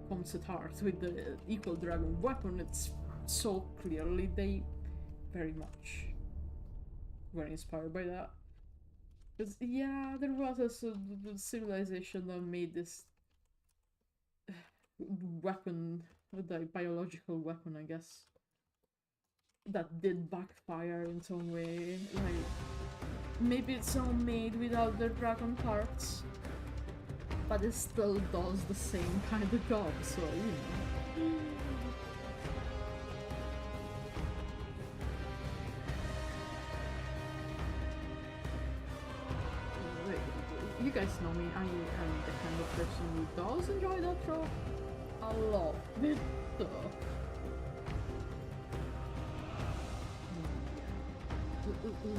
Speaker 1: concept art with the equal dragon weapon, it's so clearly they very much were inspired by that. Because, yeah, there was a civilization that made this weapon, the biological weapon, I guess, that did backfire in some way. Like, maybe it's all made without their dragon parts, but it still does the same kind of job, so, you know. You guys know me, I am the kind of person who does enjoy that trope a lot. So.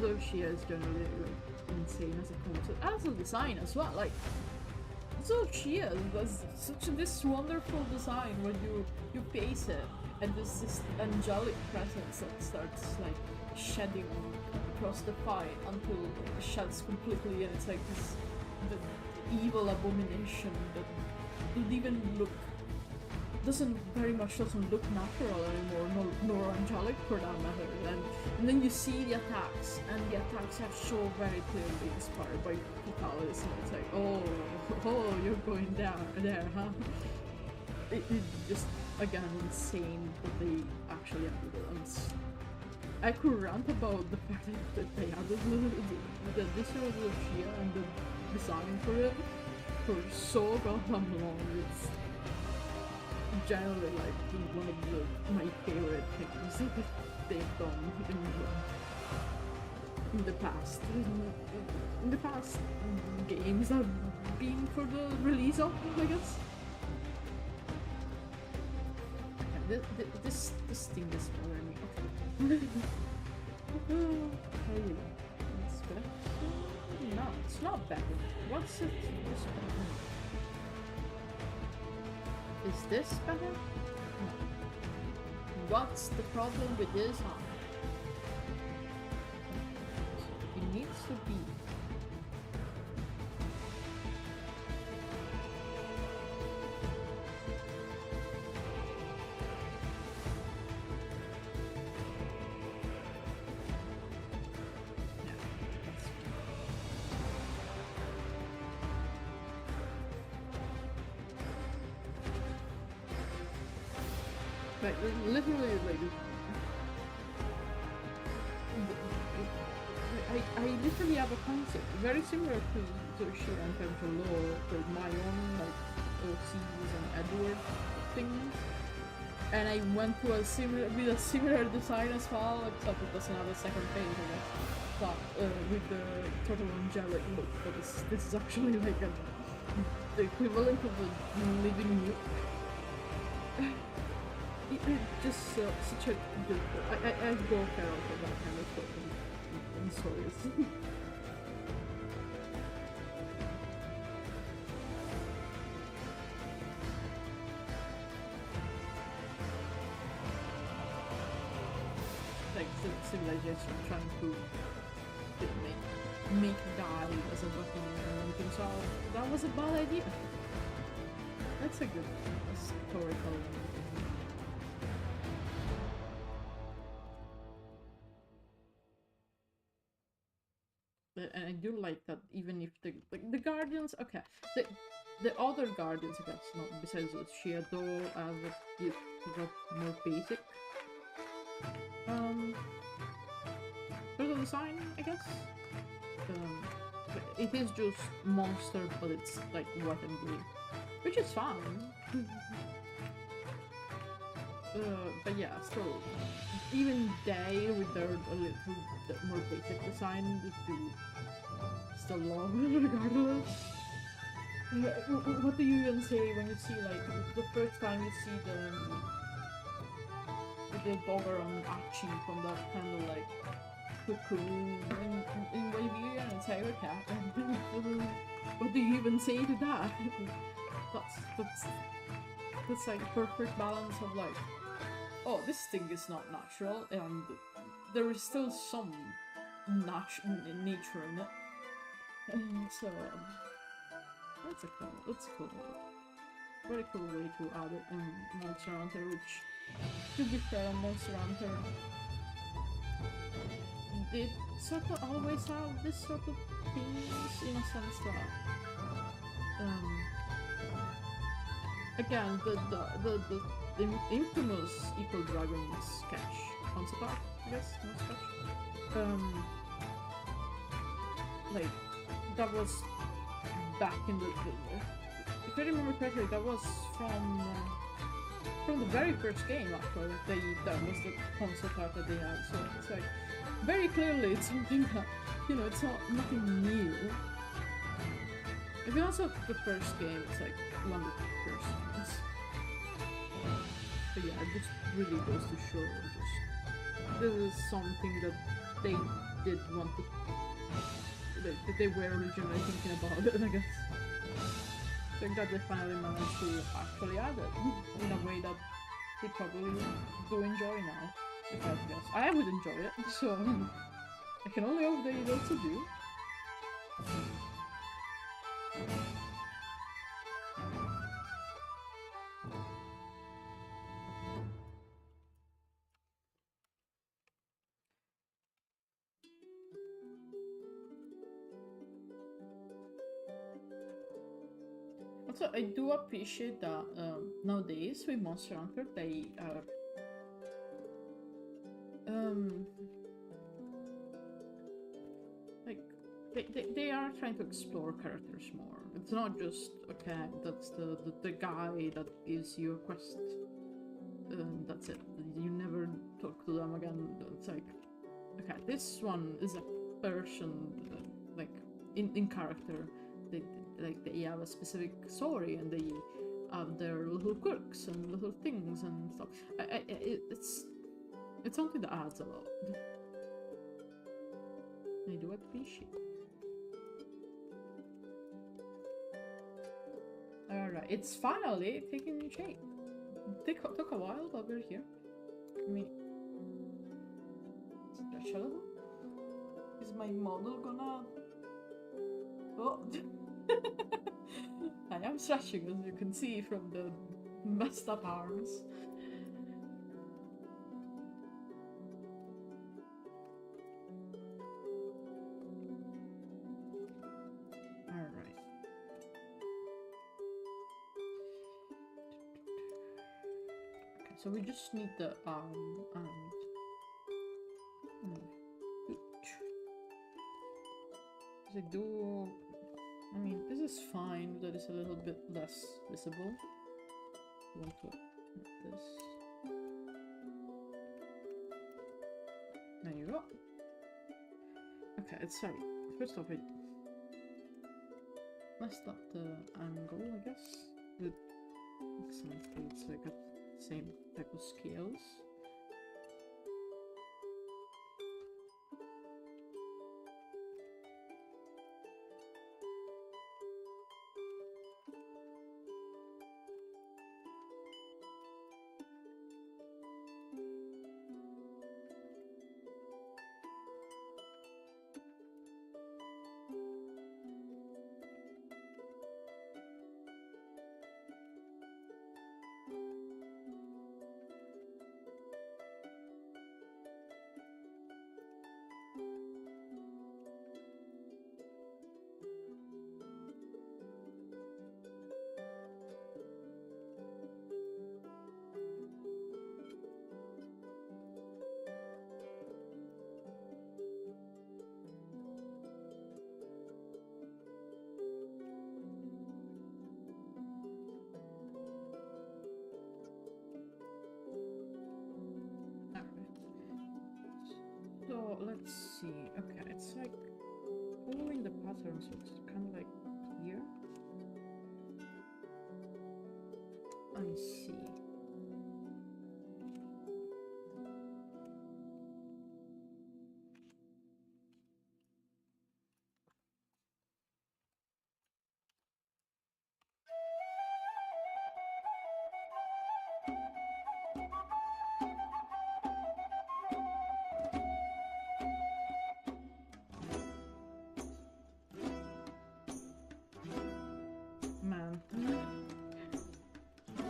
Speaker 1: Zoshia is generally like, insane as a concept, as a design as well. Like, Zoshia does this wonderful design where you face it and there's this angelic presence that starts like shedding across the fight until it sheds completely, and it's like this the evil abomination that doesn't even look doesn't look natural anymore, nor angelic for that matter. And then you see the attacks, and the attacks are so very clearly inspired by Fatalis, and it's like, oh, you're going down there, huh? It's just again insane that they actually added it. I could rant about the fact that they added the addition of Lucia and the design for it for so goddamn long. It's generally like one of my favorite things that they've done in the past. In the past games that have been for the release of, I guess. Okay, this thing is bothering me. Okay. Hey, it's better. No, it's not better. What's it? Is this better? No. What's the problem with this arm? It needs to be. Like, literally, like, I literally have a concept very similar to Zoshia in terms of lore for my own, like, OCs and Edward thing. And I went to a similar design as well, except it doesn't have a second page, I guess. But with the total angelic look, but this is actually like the equivalent of a living nuke. It's just such a good. I go feral for that kind of stuff in stories. Like civilization trying to make die as a weapon or anything, so that was a bad idea. That's a good storytelling. And I do like that, even if the guardians, okay, the other guardians, I guess, not besides Shadow, you got more basic sort of design, I guess. But it is just monster, but it's like weaponry, which is fine. But yeah, still, even they with their a little more basic design do still love regardless. What do you even say when you see like the first time you see the dogger on Archie from that kind of like cocoon in Wavy, and it's like, okay, what do you even say to that? That's like a perfect balance of like, oh, this thing is not natural, and there is still some nature in it. And so, that's a cool, very cool way to add it in Monster Hunter, which, to be fair, Monster Hunter did sort of always have this sort of things, in a sense that, again, the infamous Equal Dragon sketch, concept art, I guess, not sketch. Like, that was back in the if I remember correctly, that was from the very first game, actually. That was the concept art that they had, so it's like, very clearly it's something that, you know, it's nothing new. If you also the first game, it's like one of the first ones. But yeah, it just really goes to show just this is something that they did want to, that they were originally thinking about it, I guess. I think that they finally managed to actually add it in a way that they probably do enjoy now, if I guess. I would enjoy it, so I can only hope they also do. Also, I do appreciate that nowadays with Monster Hunter they are like they are trying to explore characters more. It's not just okay, that's the guy that gives you a quest. That's it. You never talk to them again. It's like okay, this one is a person like in character. They have a specific story and they have their little quirks and little things and stuff. It's something that adds a lot. I do appreciate it. Alright, it's finally taking shape. Took a while, but we're here. Let me stretch a little. Is my model gonna... Oh! I am stretching, as you can see from the messed up arms. Alright. Okay, so we just need the arm and... I do... I mean, this is fine, that is a little bit less visible. I want to make this. There you go. Okay, it's sorry. First off, I messed up the angle, I guess. It makes sense that it's like a same type of scales. So let's see. Okay, it's like following the pattern, so it's kind of like here. I see. Man.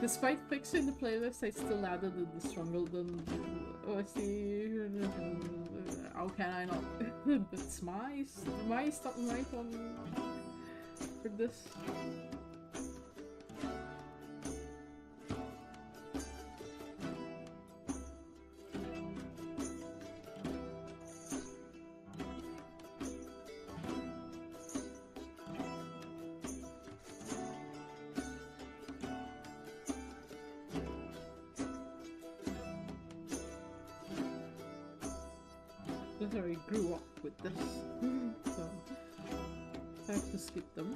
Speaker 1: Despite fixing the playlist, I still added the Stronghold. Oh, I see. How can I not? It's my stuff, my phone for this. I grew up with this, so I have to skip them.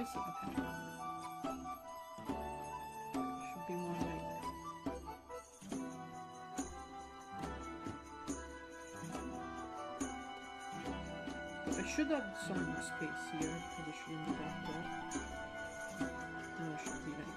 Speaker 1: see. Okay. Should be more like. I should have some space here because I shouldn't be that there. No, it should be like.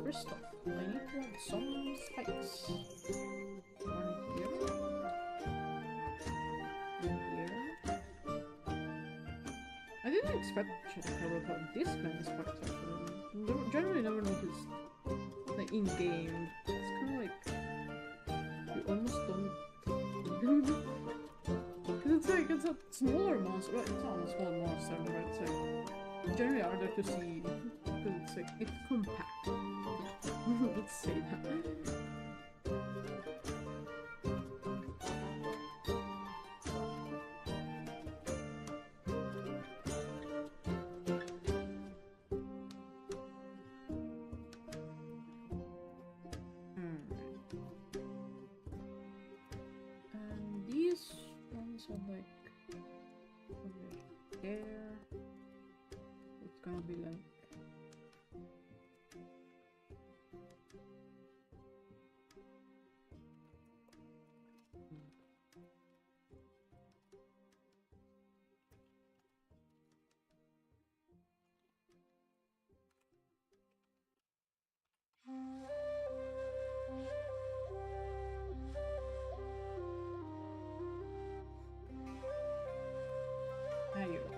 Speaker 1: First off, I need to have some spikes. One here. One here. expect to have this many sparks actually. Generally never noticed the in-game. It's kind of like you almost don't need them. Cause it's like it's a smaller monster. Well, it's not a small monster, but it's like generally harder to see because it's like it's compact. Yeah. Let's say that. So like over there, it's gonna be like there you go.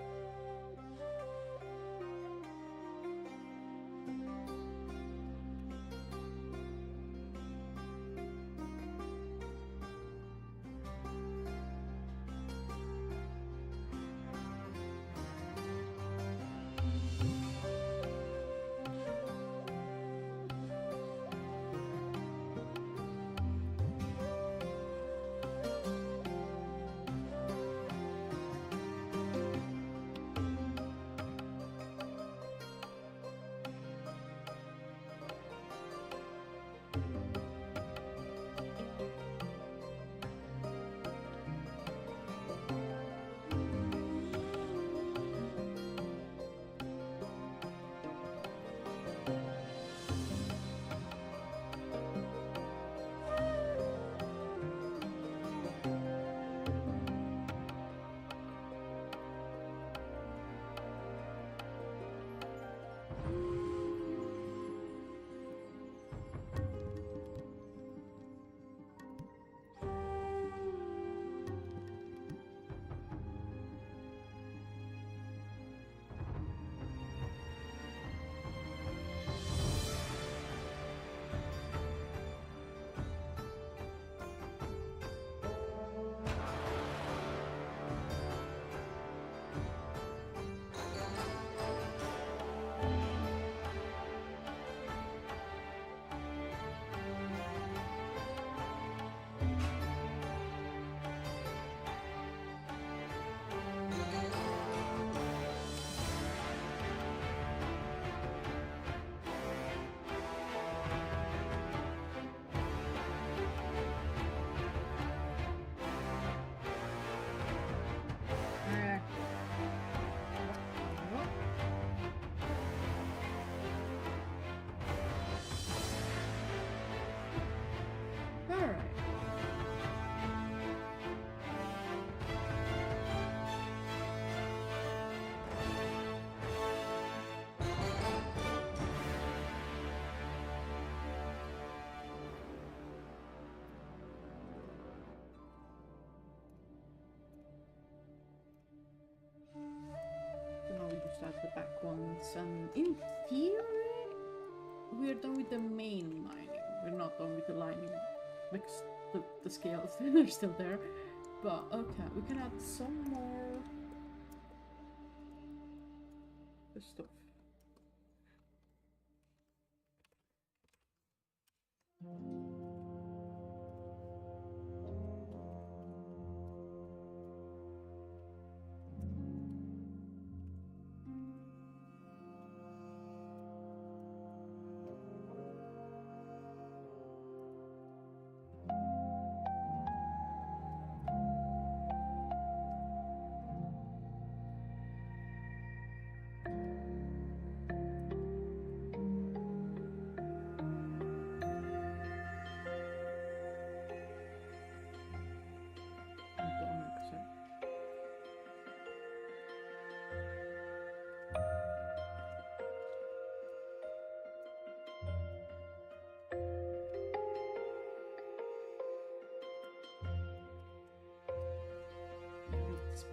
Speaker 1: Start the back ones, and in theory we're done with the main lining. We're not done with the lining because the scales are still there, but okay, we can add some more stuff.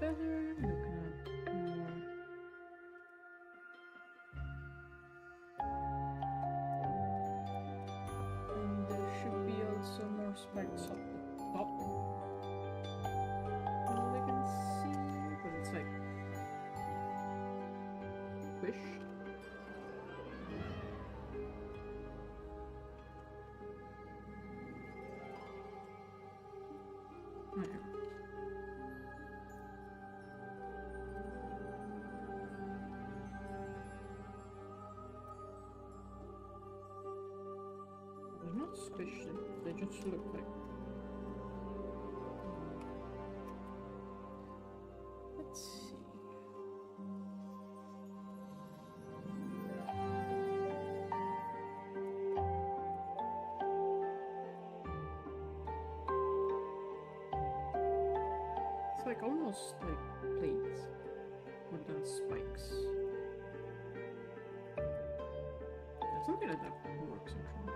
Speaker 1: Better. You can add more right up the top. All we can see, but it's like squished. There. They're not squished, they just look like. Let's see. It's like almost like plates with the spikes. Yeah, something like that works actually.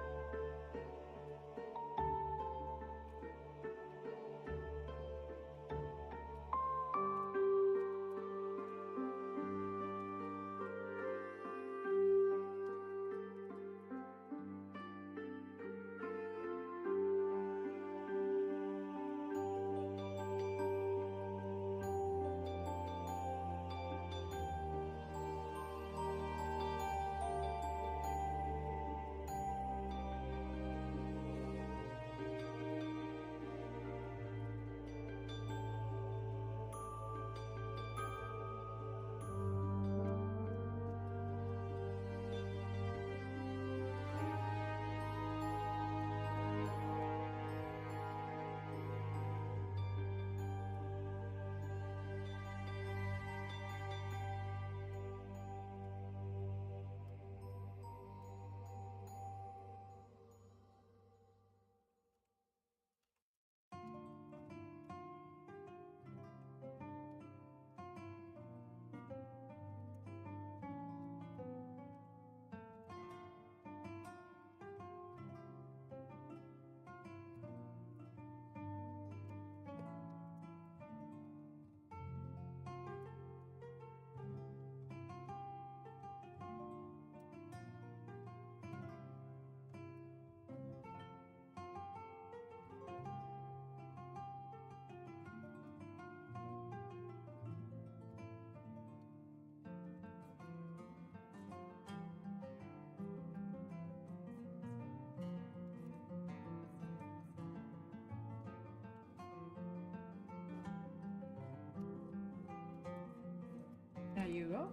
Speaker 1: There you go.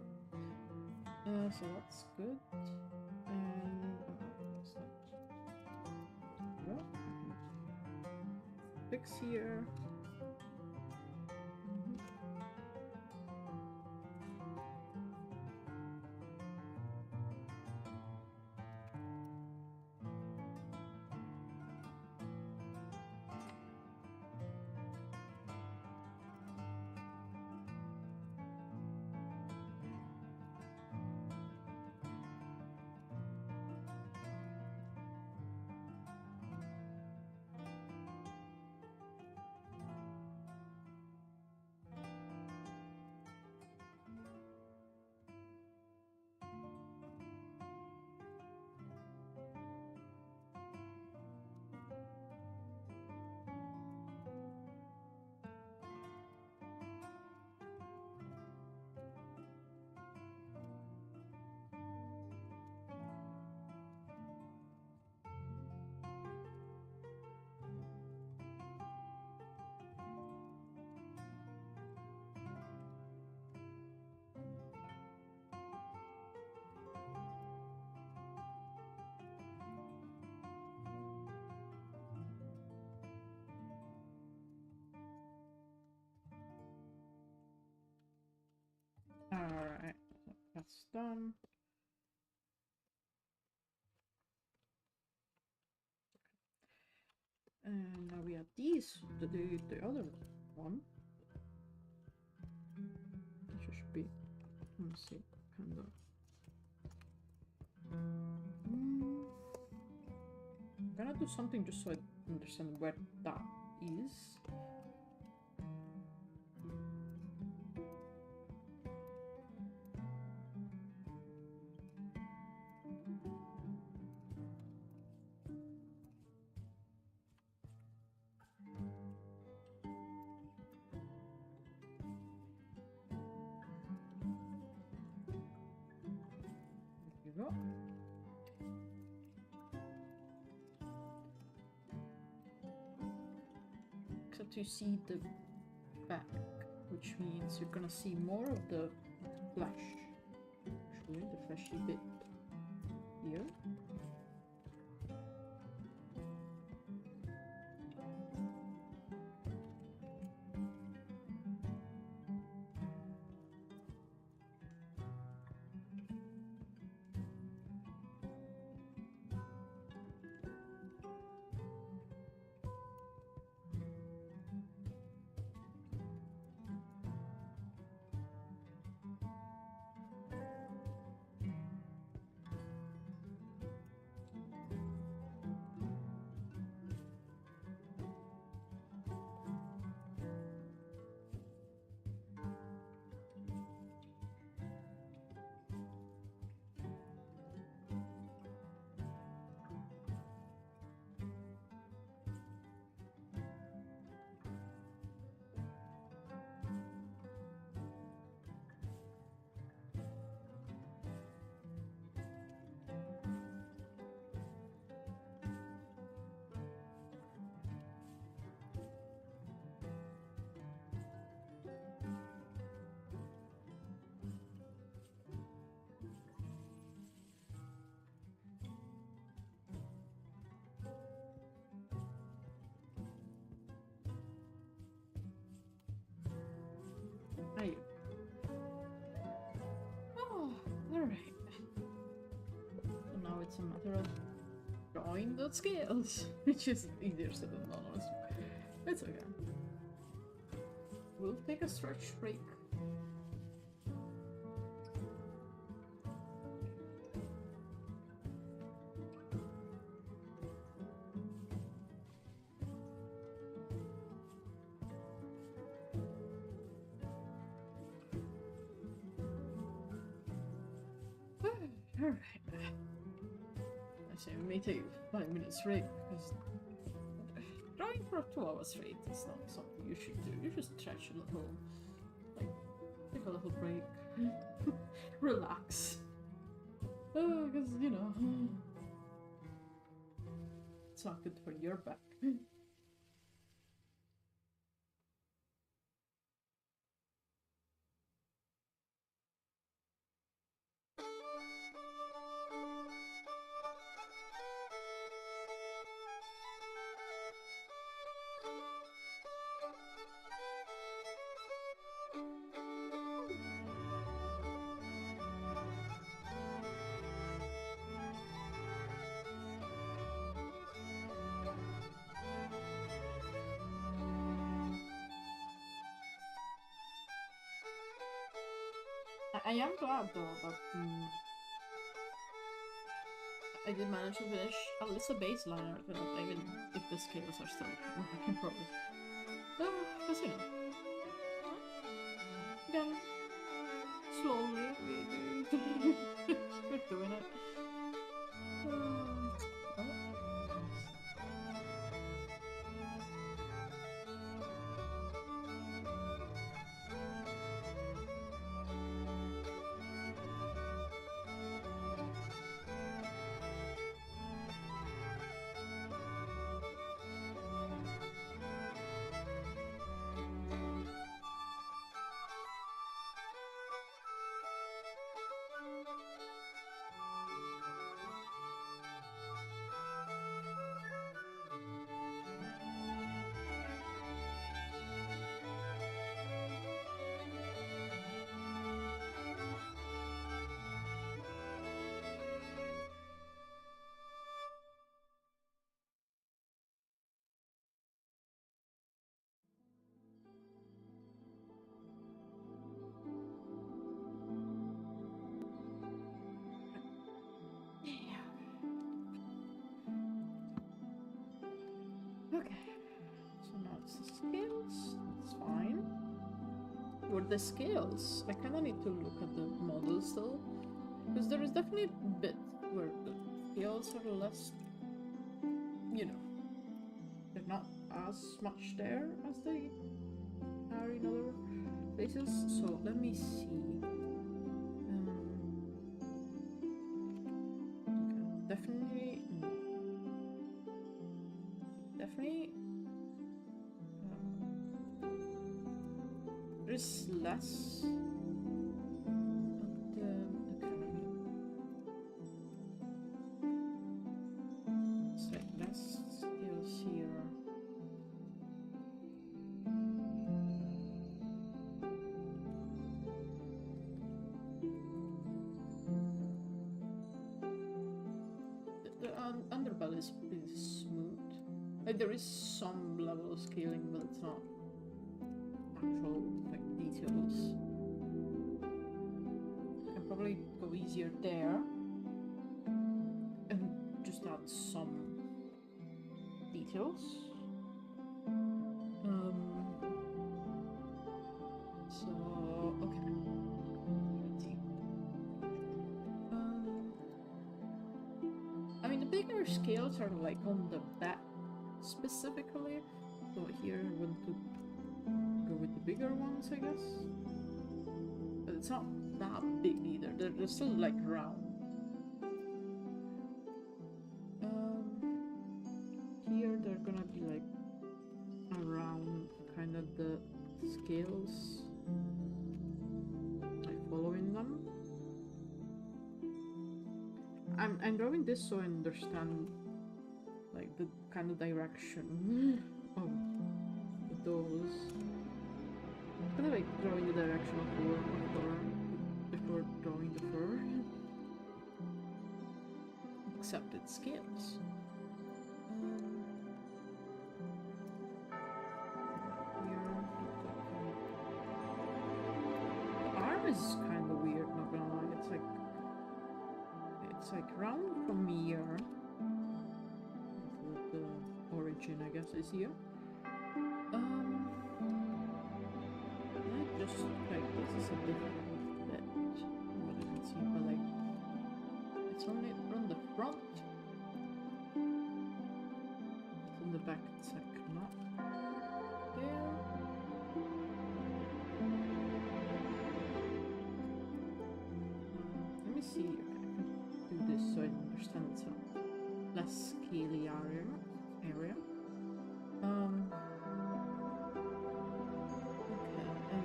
Speaker 1: So that's good. And what's that? Well, fix here. Alright, that's done. And now we add these, the other one. It should be, let's see, kind of. I'm gonna do something just so I understand where that is. get to see the back, which means you're gonna see more of the flesh. Actually, the fleshy bit here. Right. Oh, alright. So now it's a matter of drawing the scales, which is easier said than done, honestly. It's okay. We'll take a stretch break. Alright. I say we may take 5 minutes break because drawing for 2 hours straight is not something you should do. You should stretch a little, like, take a little break, relax. Because, you know, it's not good for your back. I am glad though that I did manage to finish at least a baseline art, even if the scales are still work in progress. Because you know, again, slowly we're doing it. Okay, so now it's the scales, that's fine. For the scales, I kinda need to look at the model still, because there is definitely a bit where the scales are less, you know, they're not as much there as they are in other places, so let me see. Okay, definitely is less. But, it's like less skills here. The underbelly is pretty smooth. Like there is some level of scaling, but it's not actual like details. I can probably go easier there and just add some details. So okay. Let's see. I mean the bigger scales are like on the back specifically. So here I want to go with the bigger ones, I guess. But it's not that big either. They're still like round. Here they're gonna be like around kind of the scales, like following them. I'm drawing this so I understand like the kind of direction of those. I'm kind of like drawing the direction of fur before drawing the fur. Except it scales. The arm is kind of weird, not gonna lie. It's like round from here. The origin, I guess, is here. I just like this is a different bit. What I can see, but like it's only from the front. From the back, it's like not there. Let me see. Okay, I can do this so I understand it's a less scaly area. Okay, and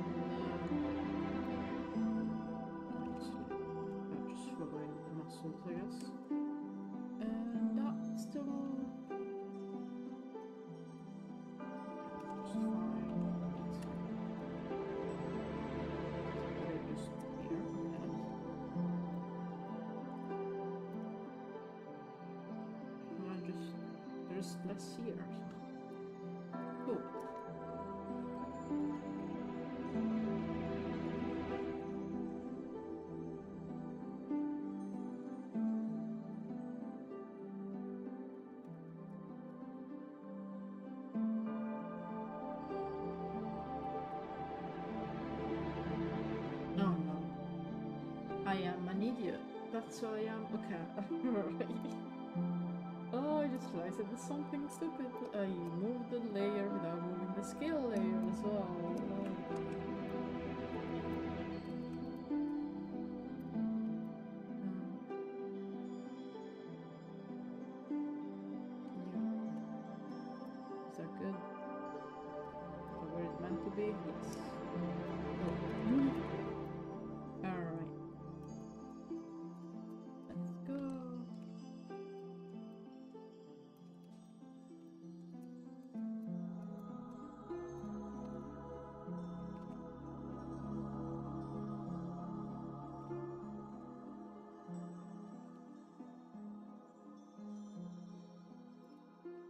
Speaker 1: I'm just following the muscles, I guess. And that's still just fine. They're just here. Okay. There's less here. Cool. No, no. I am an idiot. That's who I am. Okay. Oh, I just realized I did something stupid. I moved the layer without moving the scale layer as well. Is that good? Is that where it's meant to be? Yes. Oh. Alright. Let's go.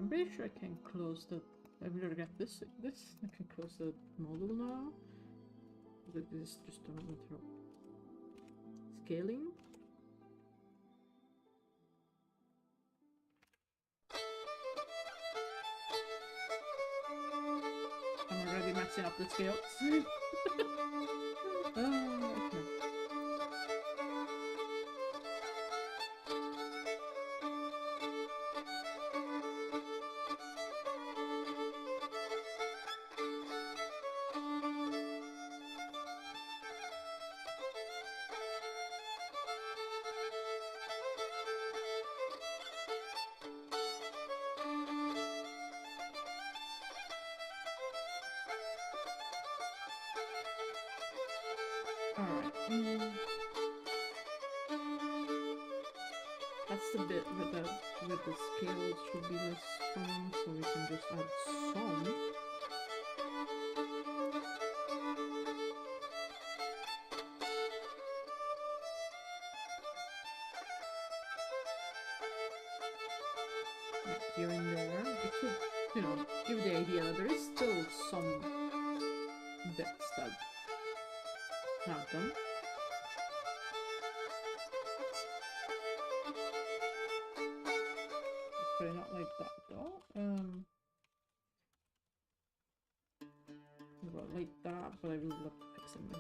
Speaker 1: I'm pretty sure I can close the. I will get this. I can close the model now. This is just a matter of scaling. I'm already messing up the scales. Okay. Alright. That's the bit with the scale should be less common, so we can just add some. Like here and there. It should, you know, give the idea that there is still some bits that have them. Probably not like that though. Well, like that, but I really love fixing it.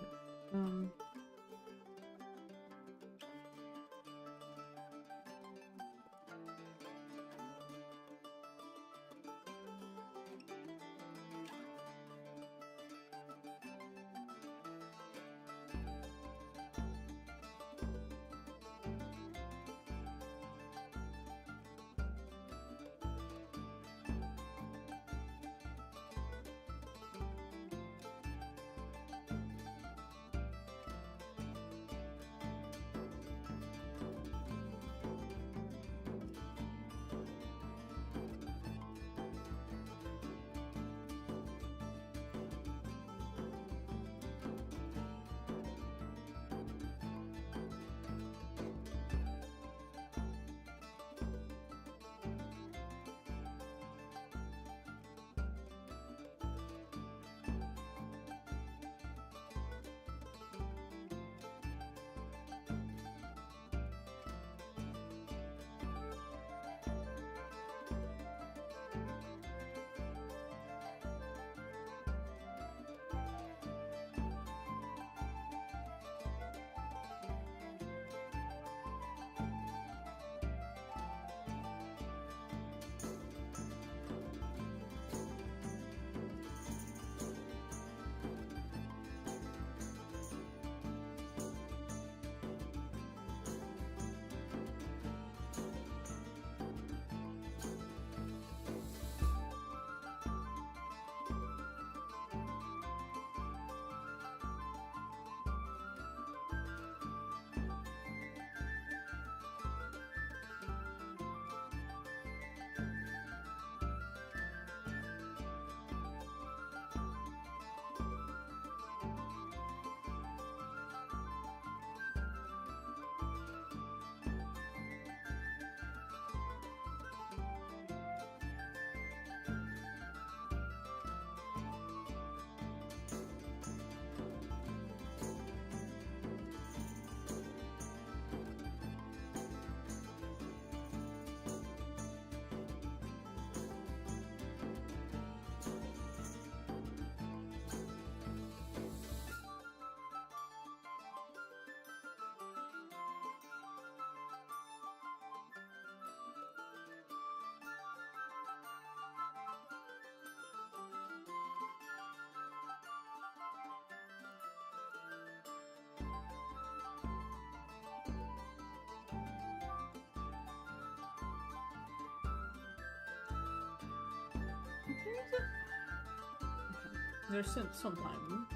Speaker 1: There's some time.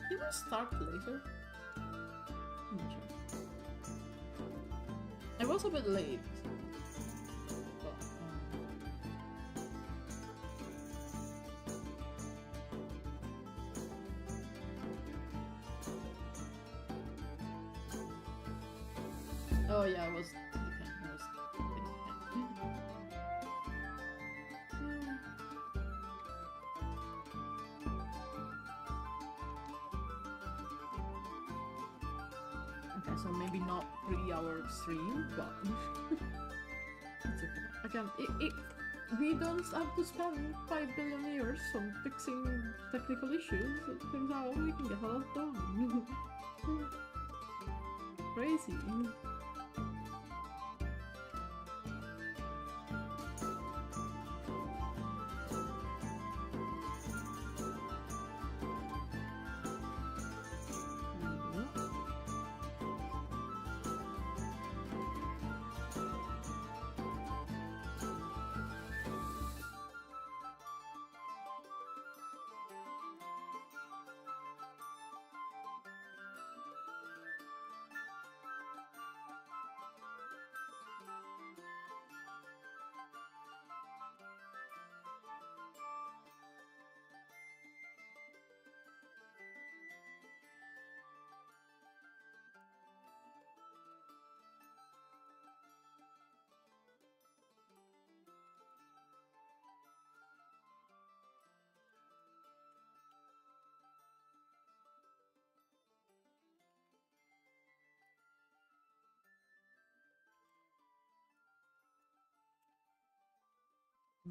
Speaker 1: Did we start later? I'm not sure. I was a bit late. But, oh yeah, I was. So maybe not 3-hour stream, but it's okay. Again, we don't have to spend 5 billion years on fixing technical issues. It turns out we can get a lot done. Crazy.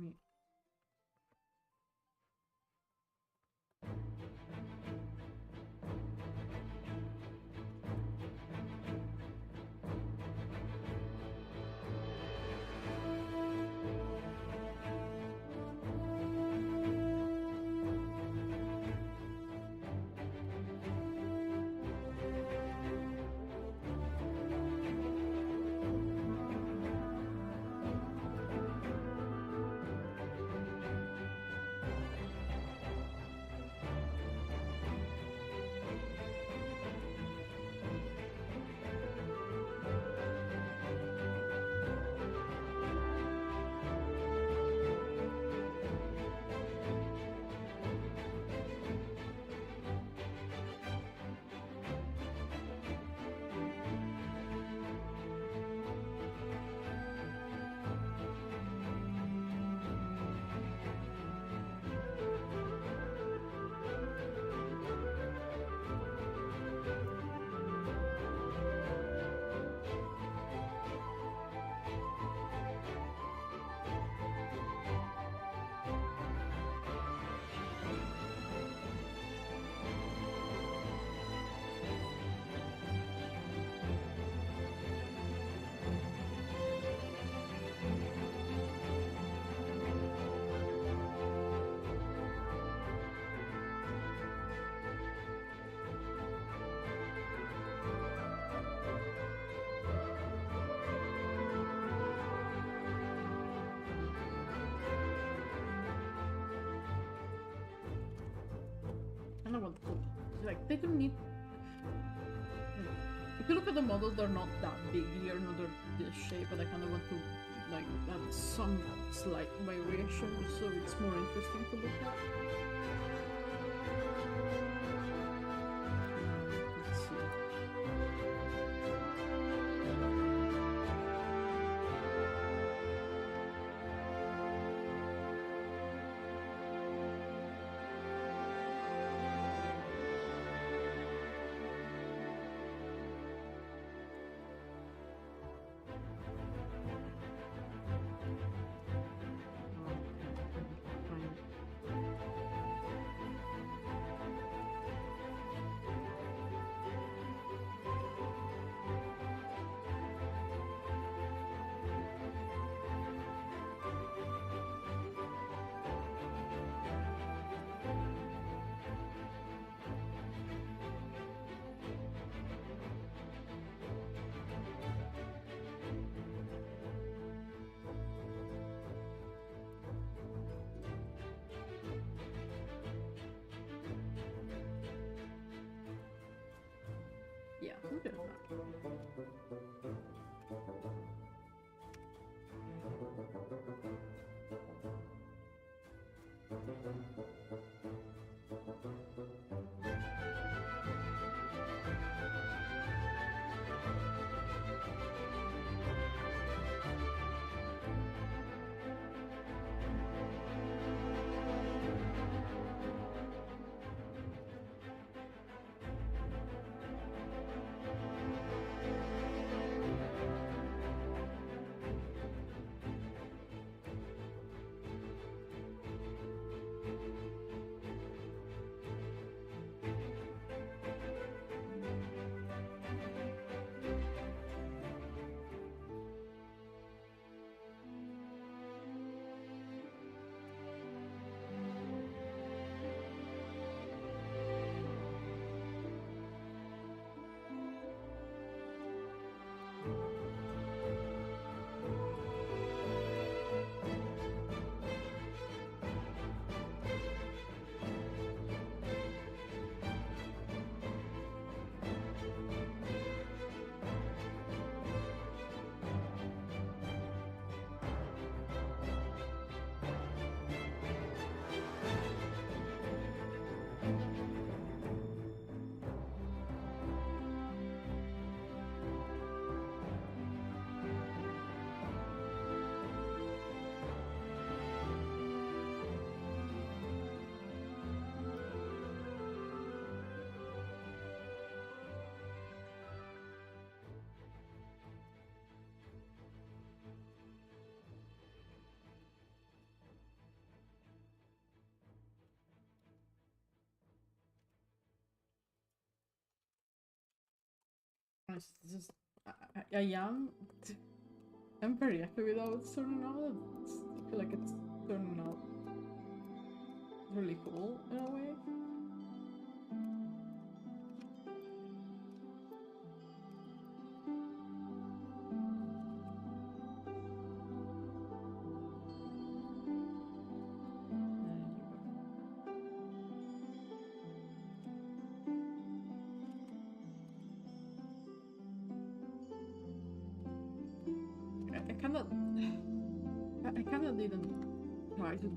Speaker 1: me. I want to like they don't need. If you look at the models, they're not that big here, not this shape, but I kind of want to like have some slight variation, so it's more interesting to look at. Let's see. Yeah, I'm good with honest, this is, I am I'm very happy with how it's turning out. I feel like it's turning out really cool in a way. I kinda didn't try to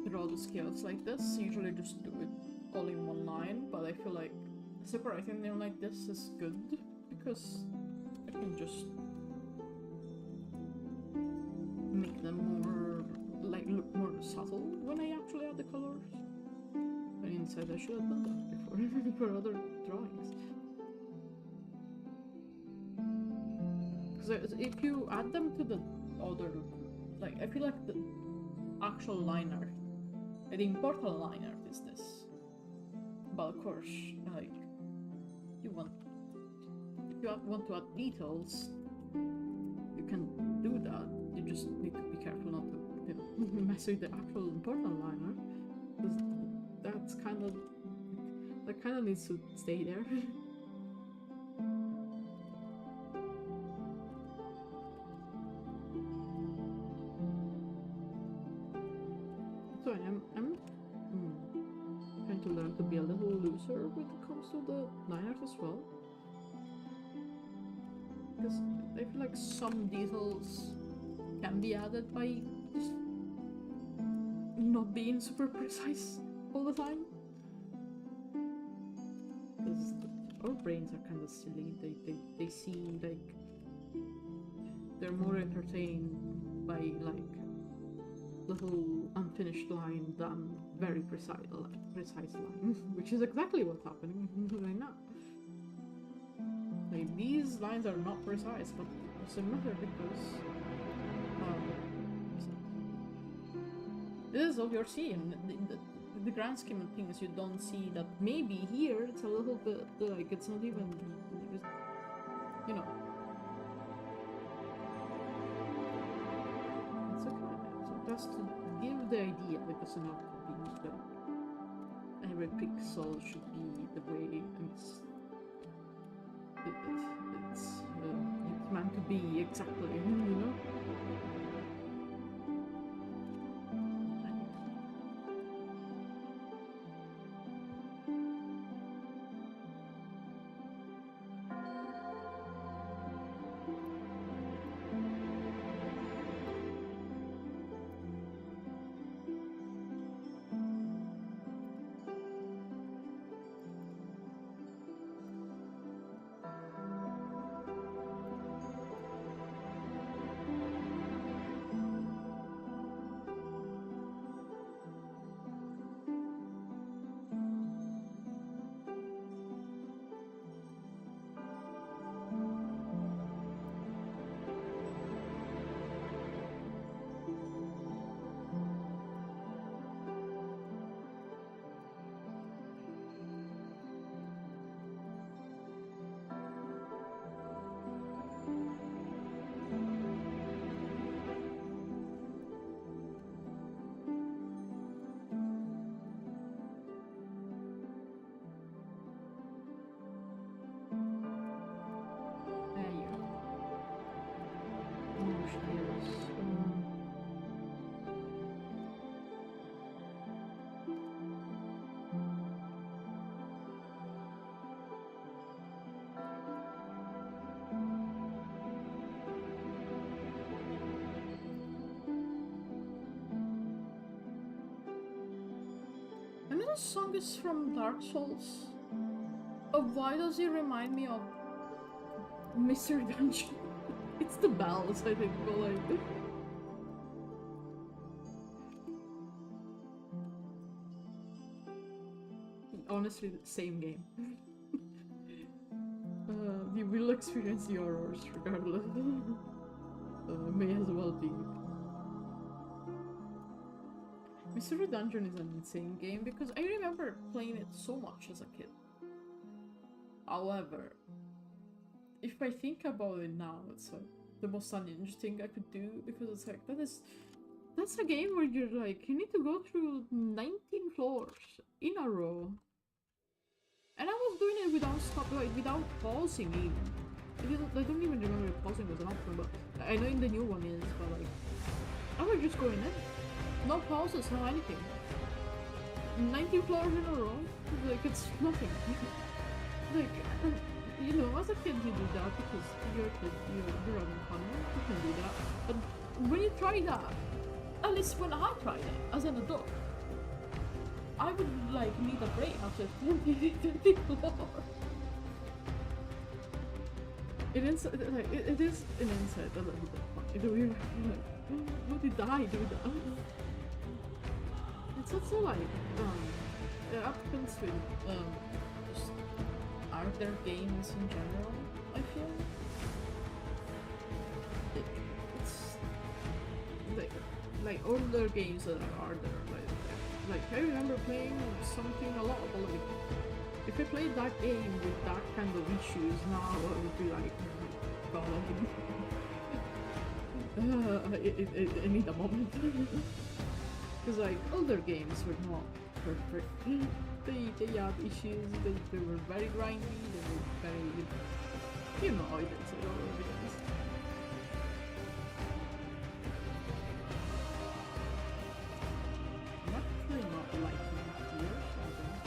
Speaker 1: draw the scales like this. Usually just do it all in one line, but I feel like separating them like this is good because I can just make them more, like, look more subtle when I actually add the colors. And inside I should have done that before for other drawings. Because if you add them to the other, like, I feel like the actual line art, the important line art is this. But of course, like, if you want to add details, you can do that. You just need to be careful not to, you know, mess with the actual important line art, because that kind of needs to stay there. So I'm trying to learn to be a little looser when it comes to the line art as well, because I feel like some details can be added by just not being super precise all the time. Because our brains are kind of silly. They seem like they're more entertained by like little unfinished line than very precise line, which is exactly what's happening right now. Like, these lines are not precise, but it doesn't matter because this is all you're seeing. The grand scheme of things, you don't see that maybe here it's a little bit like it's not even, you know. It's okay. So just to give the idea, it doesn't have to be that every pixel should be the way it's meant to be exactly, you know. Another song is from Dark Souls. Why does it remind me of Mr. Dungeon? It's the bells, I think, but like... Honestly, the same game. You will experience the horrors regardless. May as well be. Mr. Dungeon is an insane game because I remember playing it so much as a kid. However, if I think about it now, it's like the most unhinged thing I could do, because it's like that's a game where you're like, you need to go through 19 floors in a row. And I was doing it without without pausing even. I don't even remember if pausing was an option, but I know in the new one is, but like, I was just going in. No pauses, no anything. 19 floors in a row, like, it's nothing. Like, you know, as a kid you do that because you're a kid, you're having fun, you can do that. But when you try that, at least when I tried it, as an adult, I would like need a break after 20 floors. It is an insight a little bit funny. Do we like, how did I do that? It's also like, it happens with, just other games in general, I feel. It's, like older games that are harder, like I remember playing something a lot, but like, if I played that game with that kind of issues now, I would be like, oh my god, I need a moment. Because like, older games were not perfect. They had issues, they were very grindy, they were very, you know how it is, it already is. I'm actually not liking it here, so I don't.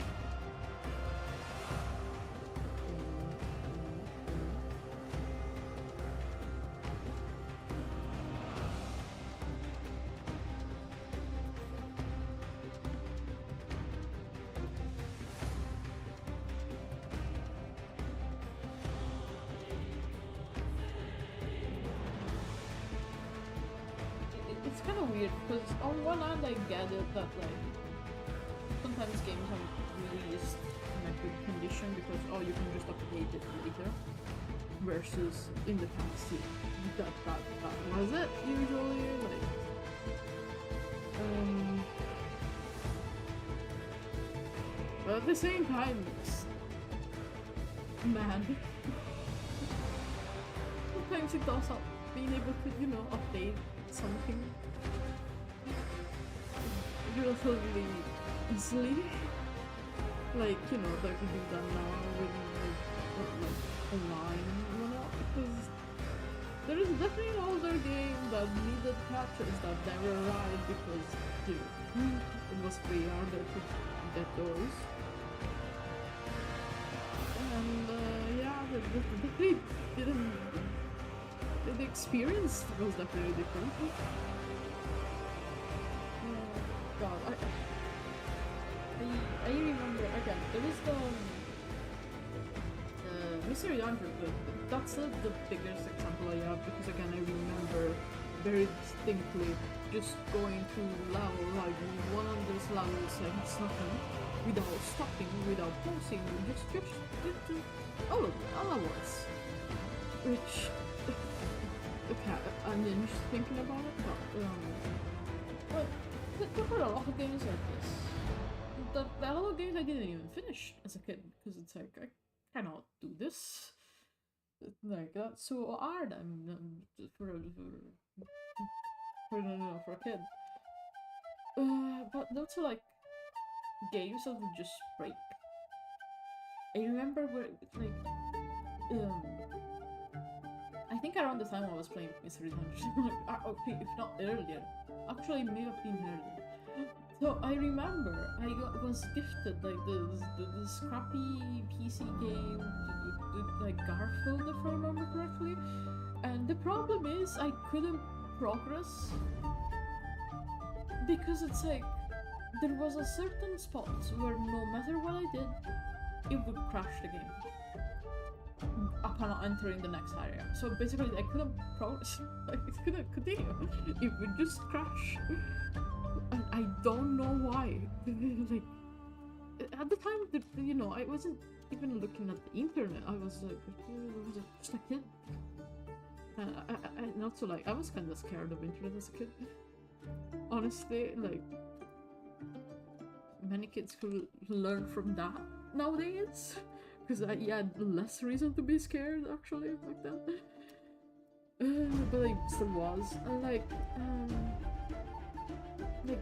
Speaker 1: It's kind of weird because on one hand I get it that like sometimes games are released in a good condition because you can just update it later, versus in the past that was it usually, like but at the same time man, sometimes it does help being able to, you know, update something relatively easily, like, you know, that we do that now with like online and whatnot, because there is definitely an older game that needed patches that never arrived because, you know, it was way harder to get those. And yeah, definitely didn't. The experience was definitely different. God, I remember again. There is the Mystery Dungeon. That's the biggest example I have because again I remember very distinctly just going through level, like one of those levels and nothing, without stopping, without pausing, just all at once, which. Okay, I'm just thinking about it, but there were a lot of games like this. There are a lot of games I didn't even finish as a kid because it's like I cannot do this. Like that's so hard. For a kid. But also like games that would just break. I remember where like I think around the time I was playing Mystery Dungeon, if not earlier. Actually, it may have been earlier. So I remember I was gifted like this crappy PC game with like Garfield, if I remember correctly. And the problem is I couldn't progress because it's like there was a certain spot where no matter what I did, it would crash the game upon entering the next area. So basically I couldn't progress, I couldn't continue. It would just crash. And I don't know why. Like, at the time, you know, I wasn't even looking at the internet. I was like, just a kid. And also like, I was kind of scared of internet as a kid. Honestly, like, many kids who learn from that nowadays. because I had less reason to be scared actually back then. But I still was. And like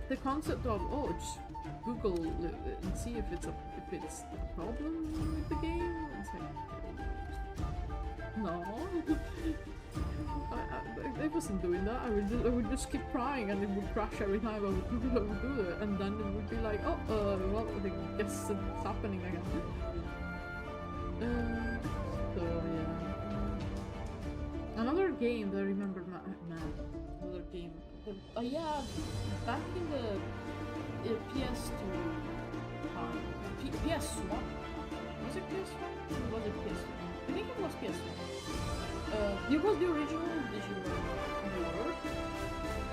Speaker 1: the concept of just Google and see if it's a problem with the game. It's like no. I wasn't doing that. I would just keep trying, and it would crash every time I would do it, and then it would be like, oh, well, I guess it's happening again. So yeah. Another game that I remember, another game. Yeah, back in the PS2 time, PS1. Was it PS1? Was it PS1? I think it was PS1. It was the original Digimon War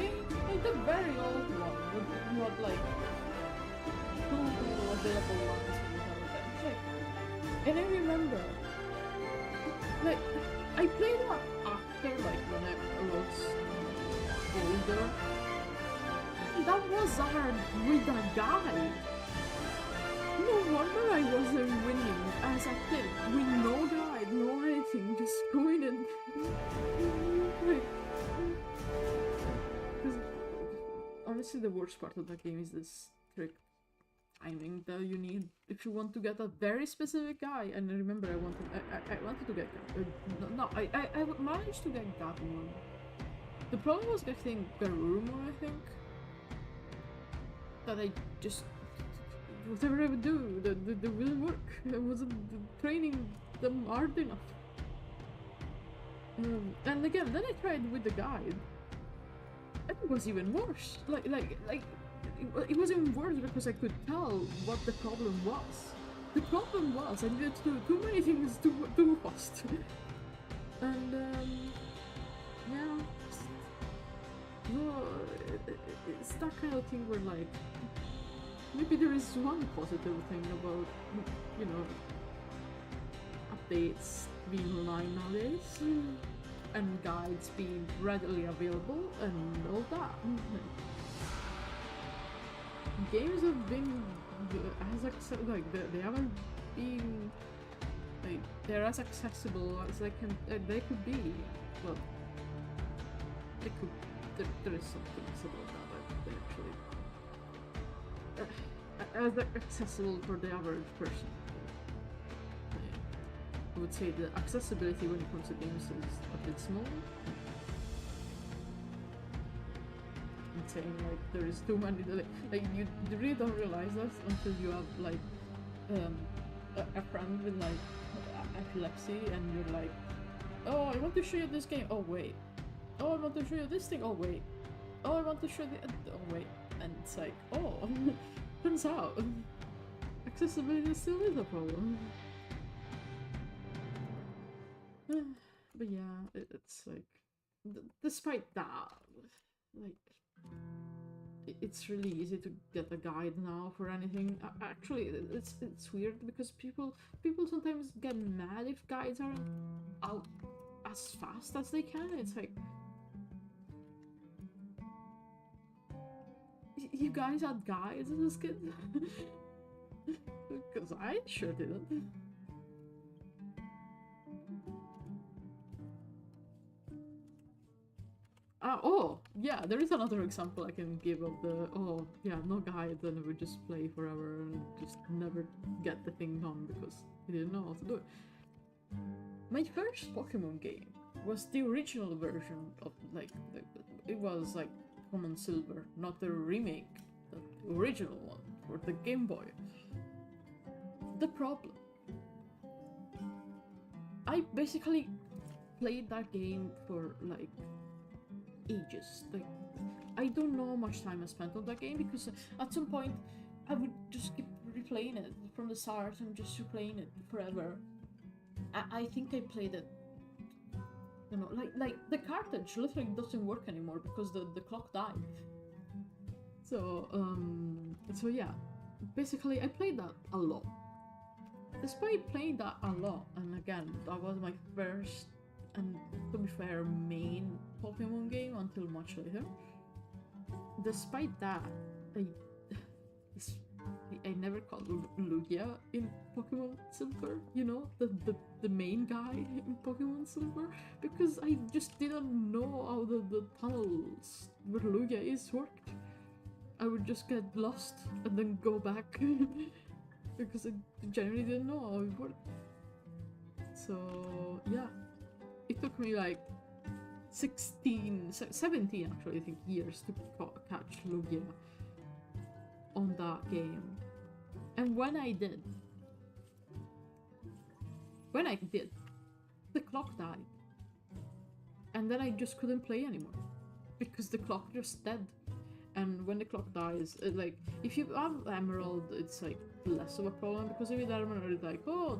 Speaker 1: game, like the very old one, with what like two available ones and whatever. Like, and I remember, like, I played that after, like, when I was older. That was hard with a guy. No wonder I wasn't winning as a kid, with no guide, no anything, just going and like, honestly the worst part of that game is this trick timing that you need if you want to get a very specific guy. And I remember I wanted to get I managed to get Gatomon. The problem was getting Garurumon, I think. That I just, whatever I would do, that wouldn't work. I wasn't training them hard enough. And again, then I tried with the guide, and it was even worse. It was even worse because I could tell what the problem was. The problem was I needed to do too many things too fast. And yeah, it's that kind of thing where like, maybe there is one positive thing about, you know, updates being online nowadays, and guides being readily available and all that. Games have been as they haven't been like they're as accessible as they could be. Well, they could. There is something about that actually. As accessible for the average person. I would say the accessibility when it comes to games is a bit small. I'm saying like there is too many, like you really don't realize that until you have like a friend with like epilepsy and you're like, oh, I want to show you this game. Oh wait. Oh, I want to show you this thing. Oh wait. Oh, I want to show you. Oh wait. And it's like, oh, turns out accessibility still is a problem. But yeah, it's like, despite that, like, it's really easy to get a guide now for anything. Actually, it's weird because people sometimes get mad if guides aren't out as fast as they can. It's like, you guys had guides as a kid? Because I sure didn't. Oh, yeah, there is another example I can give of the, oh, yeah, no guide, and we just play forever and just never get the thing done because we didn't know how to do it. My first Pokemon game was the original version of, like, it was, like, Common Silver, not the remake, the original one for the Game Boy. The problem. I basically played that game for, like, ages. Like, I don't know how much time I spent on that game because at some point I would just keep replaying it from the start and just replaying it forever. I think I played it, you know, like the cartridge literally doesn't work anymore because the clock died. So yeah, basically I played that a lot. Despite playing that a lot, and again, that was my first, and to be fair, main Pokemon game until much later. Despite that, I never called Lugia in Pokemon Silver, you know, the main guy in Pokemon Silver, because I just didn't know how the tunnels where Lugia is worked. I would just get lost and then go back because I genuinely didn't know how it worked. So yeah, it took me like 17 actually, I think, years to catch Lugia on that game. And when I did, the clock died. And then I just couldn't play anymore because the clock just dead. And when the clock dies, like, if you have Emerald, it's like less of a problem, because with Emerald it's like, oh,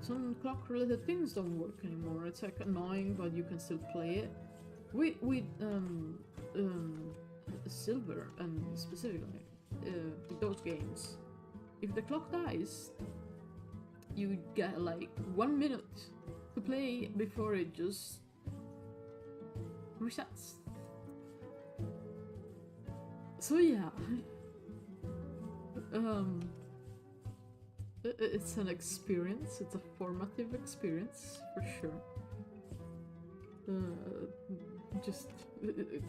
Speaker 1: some clock related things don't work anymore. It's like annoying, but you can still play it. With Silver, and specifically with those games, if the clock dies, you get like 1 minute to play before it just resets. So yeah, it's an experience. It's a formative experience for sure.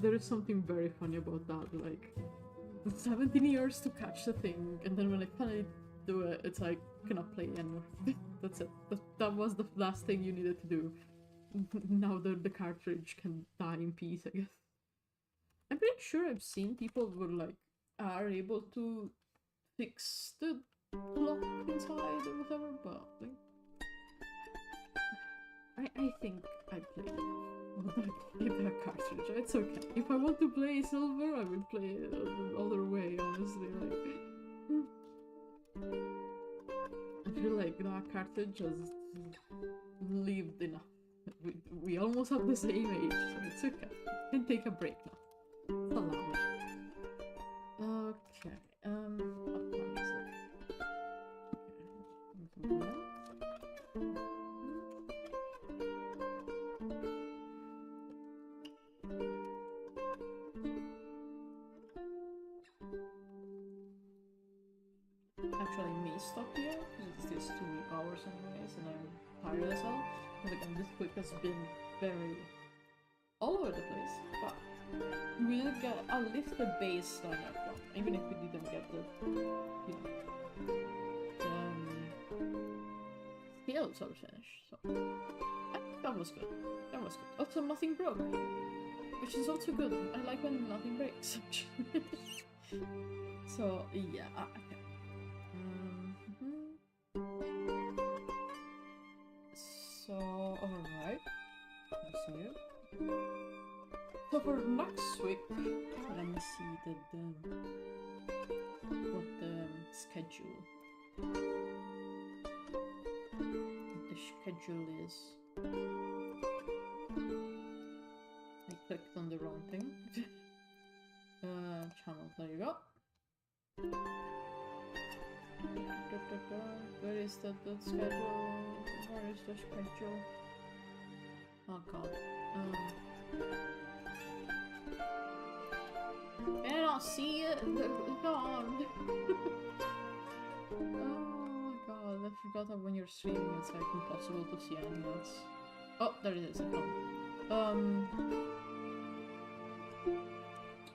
Speaker 1: There is something very funny about that. Like, 17 years to catch the thing, and then when I finally do it, it's like, cannot play anymore. That's it. That was the last thing you needed to do. Now the cartridge can die in peace, I guess. I'm pretty sure I've seen people who like are able to fix the clock inside or whatever, but like, I think I played that cartridge. It's okay. If I want to play Silver, I will play it the other way, honestly. Like, I feel like that cartridge has lived enough. We almost have the same age, so it's okay. I can take a break now. It's allowed. Okay, what time is it? Okay. Actually, I may stop here because it's just 2 hours anyways, and I'm tired as hell. Like, this week has been very all over the place, but we did get at least the baseline up, even if we didn't get the, you know, scales all finished. So that was good. That was good. Also, nothing broke, which is also good. I like when nothing breaks. So yeah, okay. So, alright. See you. So for next week, let me see what the schedule is. I clicked on the wrong thing. Channel, there you go. Where is the schedule? Where is the schedule? Oh god. Can I not see it? God. Oh my god, I forgot that when you're streaming it's like impossible to see anything else. Oh, there it is.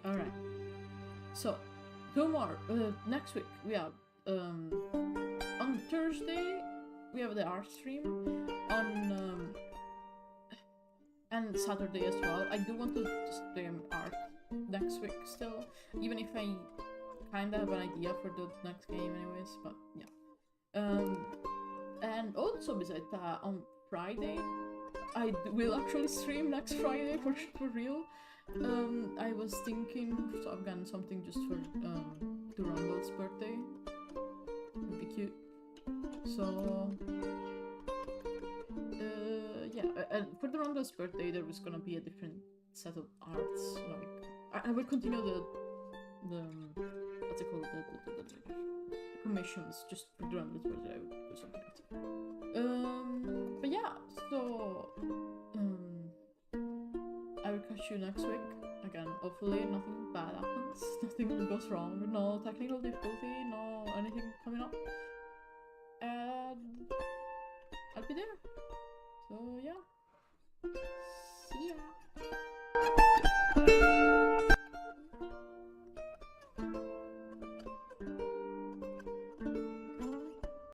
Speaker 1: Alright. So, 2 more. Next week we have on Thursday we have the art stream. On and Saturday as well. I do want to stream art next week still, even if I kinda have an idea for the next game anyways, but yeah. And also besides that, on Friday I will actually stream next Friday for real. I was thinking, so I've gotten something just for Durandal's birthday. Would be cute. So yeah, and for Durandal's birthday there was gonna be a different set of arts. Like I will continue the what's it called, the commissions just for Durandal's birthday. I would do something else. But yeah, so I will catch you next week. again, hopefully nothing bad happens, nothing goes wrong, no technical difficulty, no anything coming up. And I'll be there. So yeah. See ya.